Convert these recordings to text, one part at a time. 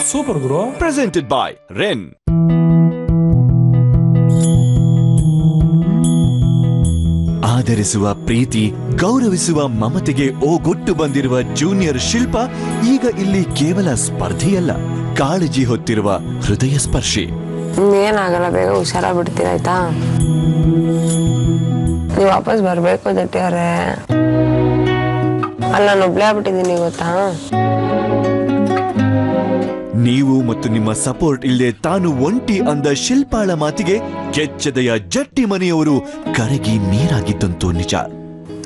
Super guru. Presented by ರೆನ್. ಆದರಿಸುವ ಪ್ರೀತಿ, ಗೌರವಿಸುವ ಮಮತೆಗೆ ಓಗೊಟ್ಟು ಬಂದಿರುವ ಜೂನಿಯರ್ ಶಿಲ್ಪ ಈಗ ಇಲ್ಲಿ ಕೇವಲ ಸ್ಪರ್ಧೆಯಲ್ಲ, ಕಾಳಜಿ ಹೊತ್ತಿರುವ ಹೃದಯ ಸ್ಪರ್ಶಿ. ಏನಾಗಲ್ಲ, ಬೇಗ ಹುಷಾರಾಗ್ಬಿಡ್ತೀರಾಯ್ತಾ? ನೀವು ವಾಪಸ್ ಬರ್ಬೇಕು ಜಟ್ಟಿ ಅವ್ರೆ. ಅಲ್ಲ, ನಾನು ಒಬ್ಳೇ ಆಗ್ಬಿಟ್ಟಿದ್ದೀನಿ ಗೊತ್ತಾ. ನೀವು ಮತ್ತು ನಿಮ್ಮ ಸಪೋರ್ಟ್ ಇಲ್ಲದೆ ತಾನು ಒಂಟಿ ಅಂದ ಶಿಲ್ಪಾಳ ಮಾತಿಗೆ ಕೆಚ್ಚದೆಯ ಜಟ್ಟಿ ಮನೆಯವರು ಕರಗಿ ನೀರಾಗಿದ್ದಂತೂ ನಿಜ.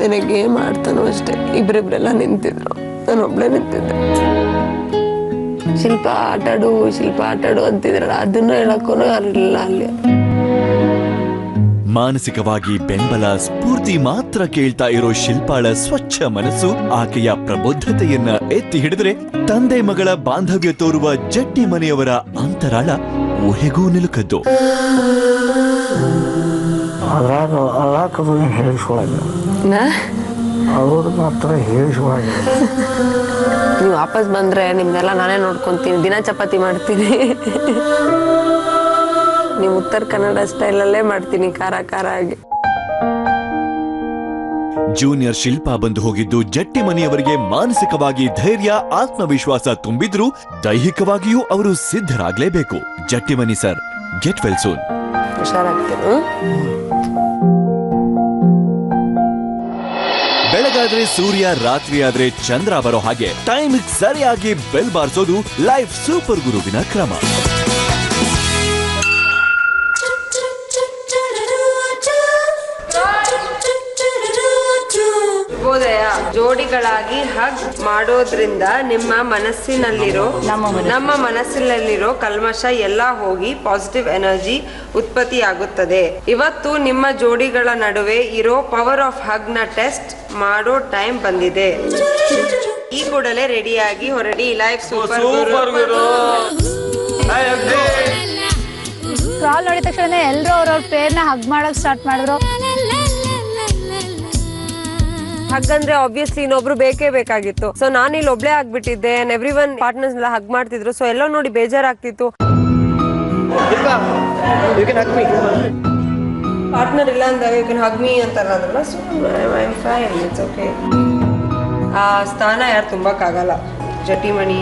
ನನಗೆ ಮಾಡ್ತಾನೋ ಅಷ್ಟೇ, ಇಬ್ರಿಬ್ರೆಲ್ಲ ನಿಂತಿದ್ರು, ನಾನು ಒಬ್ಳೇ ನಿಂತಿದ್ದೆ. ಶಿಲ್ಪ ಆಟಾಡು ಅಂತಿದ್ರಲ್ಲ, ಅದನ್ನ ಹೇಳಕ್ಕೂ ಯಾರಿಲ್ಲ ಅಲ್ಲಿ. ಮಾನಸಿಕವಾಗಿ ಬೆಂಬಲ, ಸ್ಫೂರ್ತಿ ಮಾತ್ರ ಕೇಳ್ತಾ ಇರೋ ಶಿಲ್ಪಾಳ ಸ್ವಚ್ಛ ಮನಸ್ಸು ಆಕೆಯ ಪ್ರಬುದ್ಧತೆಯನ್ನ ಎತ್ತಿ ಹಿಡಿದ್ರೆ ತಂದೆ ಮಗಳ ಬಾಂಧವ್ಯ ತೋರುವ ಜಟ್ಟಿ ಮನೆಯವರ ಅಂತರಾಳ ಊಹೆಗೂ ನಿಲುಕದ್ದು. ನೀವು ವಾಪಸ್ ಬಂದ್ರೆ ನಿಮ್ದೆಲ್ಲ ನಾನೇ ನೋಡ್ಕೊಂತೀನಿ, ದಿನ ಚಪಾತಿ ಮಾಡ್ತೀನಿ. ನೀವು ಉತ್ತರ ಕನ್ನಡ ಸ್ಟೈಲಲ್ಲೇ ಮಾಡ್ತೀನಿ, ಖಾರ ಖಾರ ಆಗಿ. ಜೂನಿಯರ್ ಶಿಲ್ಪಾ ಬಂದು ಹೋಗಿದ್ದು ಜಟ್ಟಿ ಮನೆಯವರಿಗೆ ಮಾನಸಿಕವಾಗಿ ಧೈರ್ಯ, ಆತ್ಮವಿಶ್ವಾಸ ತುಂಬಿದ್ರು ದೈಹಿಕವಾಗಿಯೂ ಅವರು ಸಿದ್ಧರಾಗಲೇಬೇಕು. Jatti Mani sir, get well soon. ಹುಷಾರಾಗ್ತೀನಿ. ಬೆಳಗಾದ್ರೆ ಸೂರ್ಯ, ರಾತ್ರಿ ಆದ್ರೆ ಚಂದ್ರ ಬರೋ ಹಾಗೆ ಟೈಮ್ ಸರಿಯಾಗಿ ಬೆಲ್ ಬಾರಿಸೋದು ಲೈಫ್ ಸೂಪರ್ ಗುರುವಿನ ಕ್ರಮ. ಜೋಡಿಗಳಾಗಿ ಹಗ್ ಮಾಡೋದ್ರಿಂದ ನಿಮ್ಮ ನಮ್ಮ ಮನಸ್ಸಿನಲ್ಲಿರೋ ಕಲ್ಮಶ ಎಲ್ಲ ಹೋಗಿ ಪಾಸಿಟಿವ್ ಎನರ್ಜಿ ಉತ್ಪತ್ತಿಯಾಗುತ್ತದೆ. ಇವತ್ತು ನಿಮ್ಮ ಜೋಡಿಗಳ ನಡುವೆ ಇರೋ ಪವರ್ ಆಫ್ ಹಗ್ ನ ಟೆಸ್ಟ್ ಮಾಡೋ ಟೈಮ್ ಬಂದಿದೆ. ಈ ಕೂಡಲೇ ರೆಡಿಯಾಗಿ ಹೊರಡಿ. ಲೈಫ್ ಸೂಪರ್ ಗುರು. ಸ್ಕ್ರಾಲ್ ನೋಡಿದ ತಕ್ಷಣ ಎಲ್ಲರೂ ಅವ್ರವ್ರ ಪೇರ್ನ ಹಗ್ ಮಾಡೋಕ್ ಸ್ಟಾರ್ಟ್ ಮಾಡಿದ್ರು. ಹಗ್ಗಂದ್ರೆ ಆಬ್ವಿಯಸ್ಲಿ ಇನ್ನೊಬ್ರು ಬೇಕೇ ಬೇಕಾಗಿತ್ತು. ಸೊ ನಾನು ಇಲ್ಲಿ ಒಬ್ಳೆ ಆಗ್ಬಿಟ್ಟಿದ್ದೆ. ಎವ್ರಿ ಒನ್ ಪಾರ್ಟ್ನರ್ಸ್ ಎಲ್ಲ ಹಗ್ ಮಾಡ್ತಿದ್ರು. ಸೊ ಎಲ್ಲ ನೋಡಿ ಬೇಜಾರಾಗ್ತಿತ್ತು. ಪಾರ್ಟ್ನರ್ ಇಲ್ಲ ಅಂದಾಗ ಯು ಕ್ಯಾನ್ ಹಗ್ ಮೀ ಅಂತಾರಲ್ಲ. So I am fine, it's okay. ಆ ಸ್ಥಾನ ಯಾರು ತುಂಬಕ್ಕಾಗಲ್ಲ. ಜಟ್ಟಿ ಮಣಿ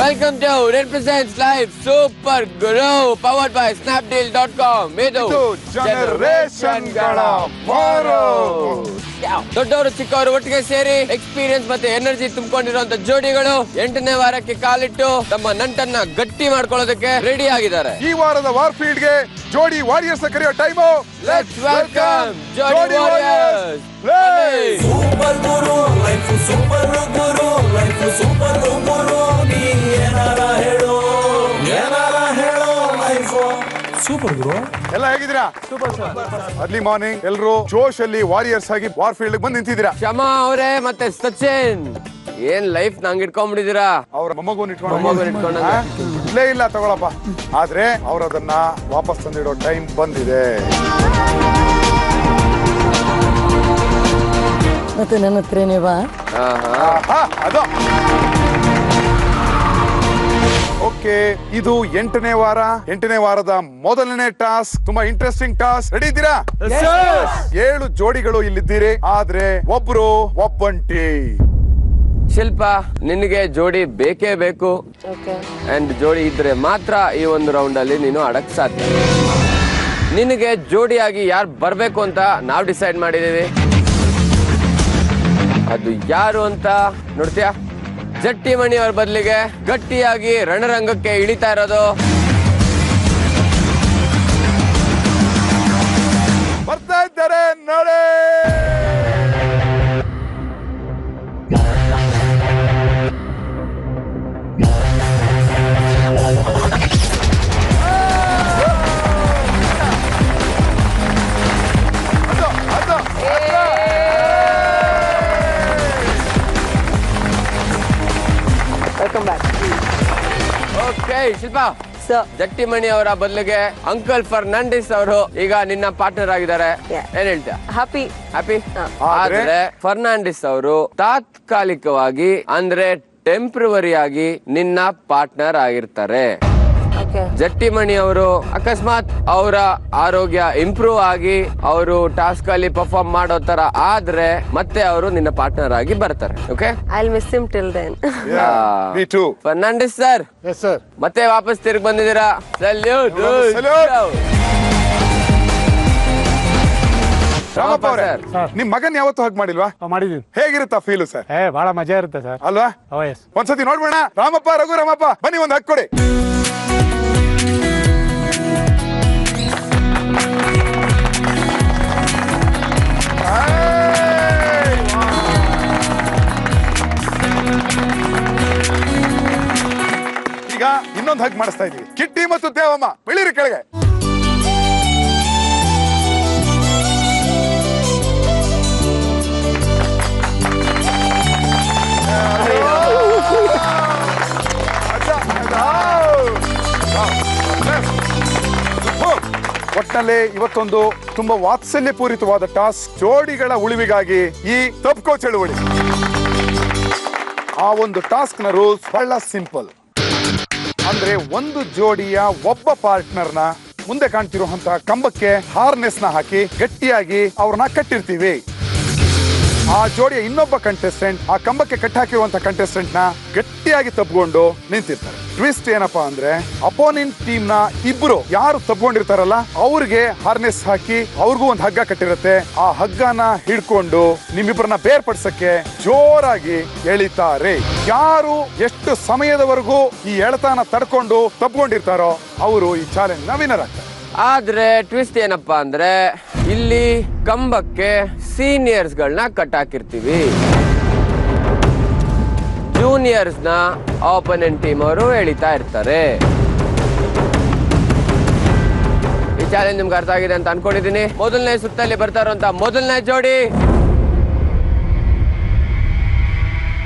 Welcome to Represents Life Super Guru, powered by Snapdeal.com. ಇದು ಜನರೇಷನ್ಗಳ ಮಾರೋ. ದೊಡ್ಡವರು ಚಿಕ್ಕವರು ಒಟ್ಟಿಗೆ ಸೇರಿ ಎಕ್ಸ್ಪೀರಿಯನ್ಸ್ ಮತ್ತೆ ಎನರ್ಜಿ ತುಂಬಿಕೊಂಡಿರುವಂತ ಜೋಡಿಗಳು 8ನೇ ವಾರಕ್ಕೆ ಕಾಲಿಟ್ಟು ತಮ್ಮ ನಂಟನ್ನ ಗಟ್ಟಿ ಮಾಡ್ಕೊಳ್ಳೋದಕ್ಕೆ ರೆಡಿ ಆಗಿದ್ದಾರೆ. ಈ ವಾರದ ವಾರ್ಫೀಲ್ಡ್ ಗೆ ಜೋಡಿ ವಾರಿಯರ್ಸ್ ಕರೆಯೋ ಟೈಮು. ಲೆಟ್ಸ್ ವೆಲ್ಕಮ್ ಜೋಡಿ warriors. Super guru, life super guru, life super guru. ನೀ ಏನಾರ ಹೇಳೋ ಲೈಫ್ ಸೂಪರ್ ಗುರು. ಎಲ್ಲ ಹೇಗಿದ್ದೀರಾ? ಅರ್ಲಿ ಮಾರ್ನಿಂಗ್ ಎಲ್ಲರೂ ಜೋಶ್ ಅಲ್ಲಿ ವಾರಿಯರ್ಸ್ ಆಗಿ ವಾರ್ಫೀಲ್ಡ್ ಬಂದು ನಿಂತಿದ್ದೀರಾ. ಕ್ಷಮಾ ಅವರೇ ಮತ್ತೆ ಸಚಿನ್, ಏನ್ ಲೈಫ್ ನಂಗೆ ಇಟ್ಕೊಂಡ್ಬಿಟ್ಟಿದ್ದೀರಾ? ಅವ್ರ ಮೊಮ್ಮಗು ಇಟ್ಲೇ ಇಲ್ಲ ತಗೊಳಪ್ಪ. ಆದ್ರೆ ಅವ್ರದನ್ನ ವಾಪಸ್ ತಂದಿಡೋ ಟೈಮ್ ಬಂದಿದೆ. ಮತ್ತೆ ನನ್ನ ಹತ್ರನೇ ಬಾ. ಅದು ಓಕೆ. ಇದು 8ನೇ ವಾರದ ಮೊದಲನೇ ಟಾಸ್ಕ್. ತುಂಬಾ ಇಂಟ್ರೆಸ್ಟಿಂಗ್ ಟಾಸ್ಕ್. ರೆಡಿ ಇದ್ದೀರಾ? 7 ಜೋಡಿಗಳು ಇಲ್ಲಿದ್ದೀರಿ, ಆದ್ರೆ ಒಬ್ಬಂಟಿ. ಶಿಲ್ಪ, ನಿನಗೆ ಜೋಡಿ ಬೇಕೇ ಬೇಕು. ಅಂಡ್ ಜೋಡಿ ಇದ್ರೆ ಮಾತ್ರ ಈ ಒಂದು ರೌಂಡ್ ಅಲ್ಲಿ ನೀನು ಆಡಕ್ ಸಾಧ್ಯ. ನಿನಗೆ ಜೋಡಿಯಾಗಿ ಯಾರು ಬರ್ಬೇಕು ಅಂತ ನಾವು ಡಿಸೈಡ್ ಮಾಡಿದೀವಿ. ಅದು ಯಾರು ಅಂತ ನೋಡ್ತೀಯಾ? ಜಟ್ಟಿ ಮಣಿ ಅವ್ರ ಬದಲಿಗೆ ಗಟ್ಟಿಯಾಗಿ ರಣರಂಗಕ್ಕೆ ಇಳಿತಾ ಇರೋದು ಬರ್ತಾ ಇದ್ದಾರೆ ನೋಡಿ. Welcome back. ಓಕೆ ಶಿಲ್ಪಾ, ಜಟ್ಟಿಮಣಿ ಅವರ ಬದಲಿಗೆ ಅಂಕಲ್ ಫರ್ನಾಂಡಿಸ್ ಅವರು ಈಗ ನಿನ್ನ ಪಾರ್ಟ್ನರ್ ಆಗಿದ್ದಾರೆ. ಏನ್ ಹೇಳ್ತೀಯ? ಹ್ಯಾಪಿ. ಆದ್ರೆ ಫರ್ನಾಂಡಿಸ್ ಅವರು ತಾತ್ಕಾಲಿಕವಾಗಿ ಅಂದ್ರೆ ಟೆಂಪ್ರವರಿ ಆಗಿ ನಿನ್ನ ಪಾರ್ಟ್ನರ್ ಆಗಿರ್ತಾರೆ. ಜಟ್ಟಿಮಣಿ ಅವರು ಅಕಸ್ಮಾತ್ ಅವರ ಆರೋಗ್ಯ ಇಂಪ್ರೂವ್ ಆಗಿ ಅವರು ಟಾಸ್ಕ್ ಅಲ್ಲಿ ಪರ್ಫಾರ್ಮ್ ಮಾಡೋ ತರ ಆದ್ರೆ ಮತ್ತೆ ಅವರು ನಿನ್ನ ಪಾರ್ಟ್ನರ್ ಆಗಿ ಬರ್ತಾರೆ. Okay, I'll miss him till then. Me too. Fernandes sir, Yes sir. ಮತ್ತೆ ವಾಪಸ್ ತಿರುಗಿ ಬಂದಿದ್ದೀರಾ. ಸಲ್ಯೂಟ್. ರಾಮಪ್ಪ ಅವರೇ, ನಿಮ್ ಮಗನ್ ಯಾವತ್ತು ಹಗ್ ಮಾಡಿಲ್ವಾ? ಮಾಡಿದೀನಿ. ಹೇಗಿರುತ್ತಾ ಫೀಲು ಸರ್? ಬಹಳ ಮಜಾ ಇರುತ್ತೆ ಸರ್. ಅಲ್ವಾ? ಒಂದ್ಸತಿ ನೋಡ್ಬೇಡ. ರಾಮಪ್ಪ, ರಘು ರಾಮಪ್ಪ, ಬನ್ನಿ ಒಂದ್ ಹಗ್ ಕೊಡಿ. ಈಗ ಇನ್ನೊಂದು ಹಗ್ ಮಾಡಿಸ್ತಾ ಇದೀವಿ. ಕಿಟ್ಟಿ ಮತ್ತು ದೇವಮ್ಮ ಬೆಳಿರಿ ಕೆಳಗೆ. ಒಟ್ಟಿನಲ್ಲಿ ಇವತ್ತೊಂದು ತುಂಬಾ ವಾತ್ಸಲ್ಯ ಪೂರಿತವಾದ ಟಾಸ್ಕ್, ಜೋಡಿಗಳ ಉಳಿವಿಗಾಗಿ ಈ ತಪ್ಕೋ ಚಳುವಳಿ. ಆ ಒಂದು ಟಾಸ್ಕ್ ನ ರೂಲ್ಸ್ ಬಹಳ ಸಿಂಪಲ್. ಅಂದ್ರೆ ಒಂದು ಜೋಡಿಯ ಒಬ್ಬ ಪಾರ್ಟ್ನರ್ ನ ಮುಂದೆ ಕಾಣ್ತಿರುವಂತಹ ಕಂಬಕ್ಕೆ ಹಾರ್ನೆಸ್ ನ ಹಾಕಿ ಗಟ್ಟಿಯಾಗಿ ಅವ್ರನ್ನ ಕಟ್ಟಿರ್ತೀವಿ. ಆ ಜೋಡಿಯ ಇನ್ನೊಬ್ಬ ಕಂಟೆಸ್ಟೆಂಟ್ ಆ ಕಂಬಕ್ಕೆ ಕಟ್ಟಿ ಹಾಕಿರುವಂತಹ ಕಂಟೆಸ್ಟೆಂಟ್ ನ ಗಟ್ಟಿಯಾಗಿ ತಬ್ಕೊಂಡು ನಿಂತಿರ್ತಾರೆ. ಟ್ವಿಸ್ಟ್ ಏನಪ್ಪಾ ಅಂದ್ರೆ ಅಪೋನೆಂಟ್ ಟೀಮ್ ನ ಇಬ್ರು ಯಾರು ತಬ್ಕೊಂಡಿರ್ತಾರಲ್ಲ ಅವ್ರಿಗೆ ಹಾರ್ನೆಸ್ ಹಾಕಿ ಅವ್ರಿಗೂ ಒಂದು ಹಗ್ಗ ಕಟ್ಟಿರುತ್ತೆ. ಆ ಹಗ್ಗನ ಹಿಡ್ಕೊಂಡು ನಿಮ್ಮಿಬ್ಬರನ್ನ ಬೇರ್ಪಡಿಸಕ್ಕೆ ಜೋರಾಗಿ ಎಳಿತಾರೆ. ಯಾರು ಎಷ್ಟು ಸಮಯದವರೆಗೂ ಈ ಎಳೆತನ ತಡ್ಕೊಂಡು ತಬ್ಕೊಂಡಿರ್ತಾರೋ ಅವರು ಈ ಚಾಲೆಂಜ್ ನ ವಿನ್ನರ್ ಆಗ್ತಾರೆ. ಆದ್ರೆ ಟ್ವಿಸ್ಟ್ ಏನಪ್ಪಾ ಅಂದ್ರೆ ಇಲ್ಲಿ ಕಂಬಕ್ಕೆ ಸೀನಿಯರ್ಸ್ ಗಳನ್ನ ಕಟ್ಟಾಕಿರ್ತೀವಿ. ಜೂನಿಯರ್ಸ್ ನ ಆಪೋನೆಂಟ್ ಟೀಮ್ ಅವರು ಎಳಿತಾ ಇರ್ತಾರೆ. ಈ ಚಾಲೆಂಜ್ ನಿಮ್ಗೆ ಅರ್ಥ ಆಗಿದೆ ಅಂತ ಅನ್ಕೊಂಡಿದೀನಿ. ಮೊದಲನೇ ಸುತ್ತಲ್ಲಿ ಬರ್ತಾ ಇರುವಂತ ಮೊದಲನೇ ಜೋಡಿ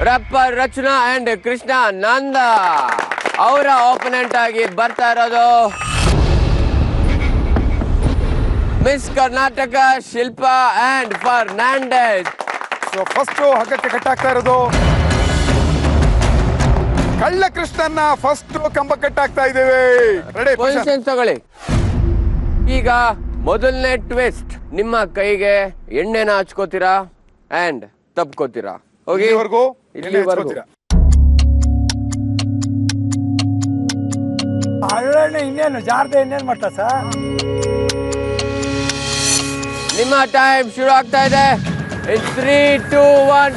ರಪ್ಪರ್ ರಚನಾ ಅಂಡ್ ಕೃಷ್ಣ ನಂದ. ಅವರ ಆಪೋನೆಂಟ್ ಆಗಿ ಬರ್ತಾ ಇರೋದು miss Karnataka Shilpa and Fernandes. So first ಹಗ್ಗಕ್ಕೆ ಕಟ್ಟಾಗ್ತಾ ಇರೋದು ಕಳ್ಳ ಕೃಷ್ಣನ್ನ ಫಸ್ಟ್ ಕಂಬ ಕಟ್ಟಾಗ್ತಾ ಇದ್ದೇವೆ. ಪೊಸಿಷನ್ ತಗೊಳ್ಳಿ. ಈಗ ಮೊದಲನೇ ಟ್ವಿಸ್ಟ್, ನಿಮ್ಮ ಕೈಗೆ ಎಣ್ಣೆನ ಹಚ್ಕೋತೀರಾ ಅಂಡ್ ತಪ್ಕೋತೀರಾ. ಹೋಗಿ ಇಲ್ಲಿವರೆಗೂ ಇನ್ನೇನು ಜಾರದೆ ಇನ್ನೇನು ಮಾಡ್ತ ಸರ್. ನಿಮ್ಮ ಟೈಮ್ ಶುರು ಆಗ್ತಾ ಇದೆ. 3, 2, 1.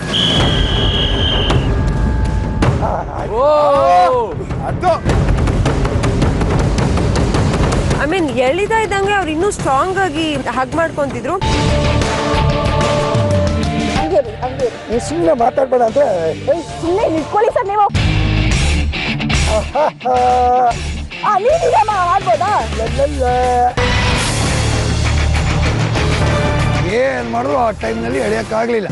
ಐ ಮೀನ್ ಎಳಿತಾ ಇದ್ದಂಗೆ ಅವ್ರು ಇನ್ನೂ ಸ್ಟ್ರಾಂಗ್ ಆಗಿ ಹಗ್ ಮಾಡ್ಕೊಂತಿದ್ರು. ಸುಮ್ಮನೆ ಮಾತಾಡ್ಬೇಡ ಅಂದ್ರೆ ಸುಮ್ಮನೆ ನಿಂತ್ಕೊಳ್ಳಿ ಸರ್ ನೀವು. ಮಾಡ್ಬೋದಾ? ಏನ್ ಮಾಡಿದ್ರು ಆ ಟೈಮ್ನಲ್ಲಿ ಎಳೆಯಕ್ಕಾಗ್ಲಿಲ್ಲ.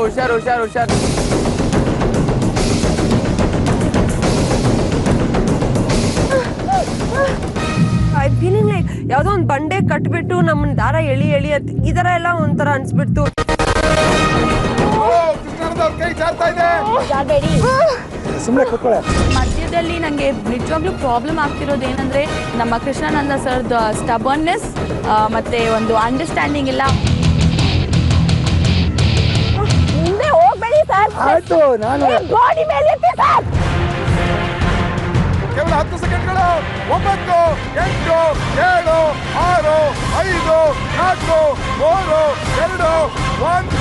ಹುಷಾರು ಹುಷಾರು ಹುಷಾರು. ಫೀಲಿಂಗ್ ಲೈಕ್ ಯಾವ್ದೋ ಒಂದು ಬಂಡೆ ಕಟ್ಬಿಟ್ಟು ನಮ್ಮನ್ನ ದಾರ ಎಳಿ ಎಳಿ ಈ ತರ ಎಲ್ಲ ಒಂಥರ ಅನ್ಸ್ಬಿಡ್ತು. ಸುಮ್ಮನೆ ಕೂತ್ಕೊಳ್ಳ. ಮಧ್ಯದಲ್ಲಿ ನನಗೆ ನಿಜವಾಗ್ಲೂ ಪ್ರಾಬ್ಲಮ್ ಆಗ್ತಿರೋದು ಏನಂದ್ರೆ ನಮ್ಮ ಕೃಷ್ಣಾನಂದ ಸರ್ದು ಸ್ಟಬರ್ನೆಸ್ ಮತ್ತೆ ಒಂದು ಅಂಡರ್ಸ್ಟ್ಯಾಂಡಿಂಗ್ ಇಲ್ಲ. ಮುಂದೆ ಹೋಗ್ಬೇಡಿ ಸರ್. ಆಯ್ತು, ನಾನು ಗಾಡಿ ಮೇಲೆ ಸರ್. ಕೇವಲ 10 ಸೆಕೆಂಡ್ಗಳು. 9, 8, 7, 6, 5, 4, 3, 2, 1.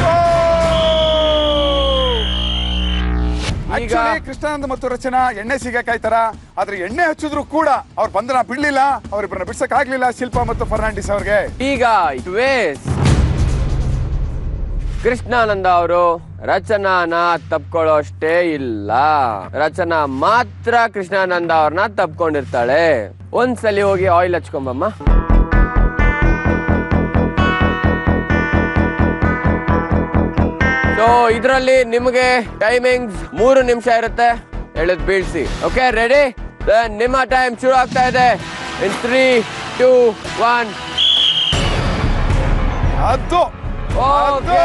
ಆಕ್ಚುಲಿ ಕೃಷ್ಣಾನಂದ ಮತ್ತು ರಚನಾ ಎಣ್ಣೆ ಸಿಗಕಾಯ್ತಾರ. ಆದ್ರೆ ಎಣ್ಣೆ ಹಚ್ಚಿದ್ರು ಕೂಡ ಅವ್ರ ಬಂಧನ ಬಿಡ್ಲಿಲ್ಲ. ಅವ್ರಿಬ್ಬರನ್ನ ಬಿಡ್ಸಕ್ ಆಗ್ಲಿಲ್ಲ ಶಿಲ್ಪಾ ಮತ್ತು ಫರ್ನಾಂಡಿಸ್ ಅವ್ರಿಗೆ. ಈಗ ಕೃಷ್ಣಾನಂದ ಅವರು ರಚನಾನ ತಪ್ಕೊಳ್ಳೋ ಅಷ್ಟೇ ಇಲ್ಲ. ರಚನಾ ಮಾತ್ರ ಕೃಷ್ಣಾನಂದ ಅವ್ರನ್ನ ತಪ್ಕೊಂಡಿರ್ತಾಳೆ. ಒಂದ್ಸಲಿ ಹೋಗಿ ಆಯಿಲ್ ಹಚ್ಕೊಂಬಮ್ಮ. ಸೊ ಇದರಲ್ಲಿ ನಿಮಗೆ ಟೈಮಿಂಗ್ಸ್ 3 ನಿಮಿಷ ಇರುತ್ತೆ, ಎಳೆದ್ ಬೀಳ್ಸಿ. Okay ready? ನಿಮ್ಮ ಟೈಮ್ ಶುರು ಆಗ್ತಾ ಇದೆ. ಇನ್ 3, 2, 1. ಅದು ಓಕೆ,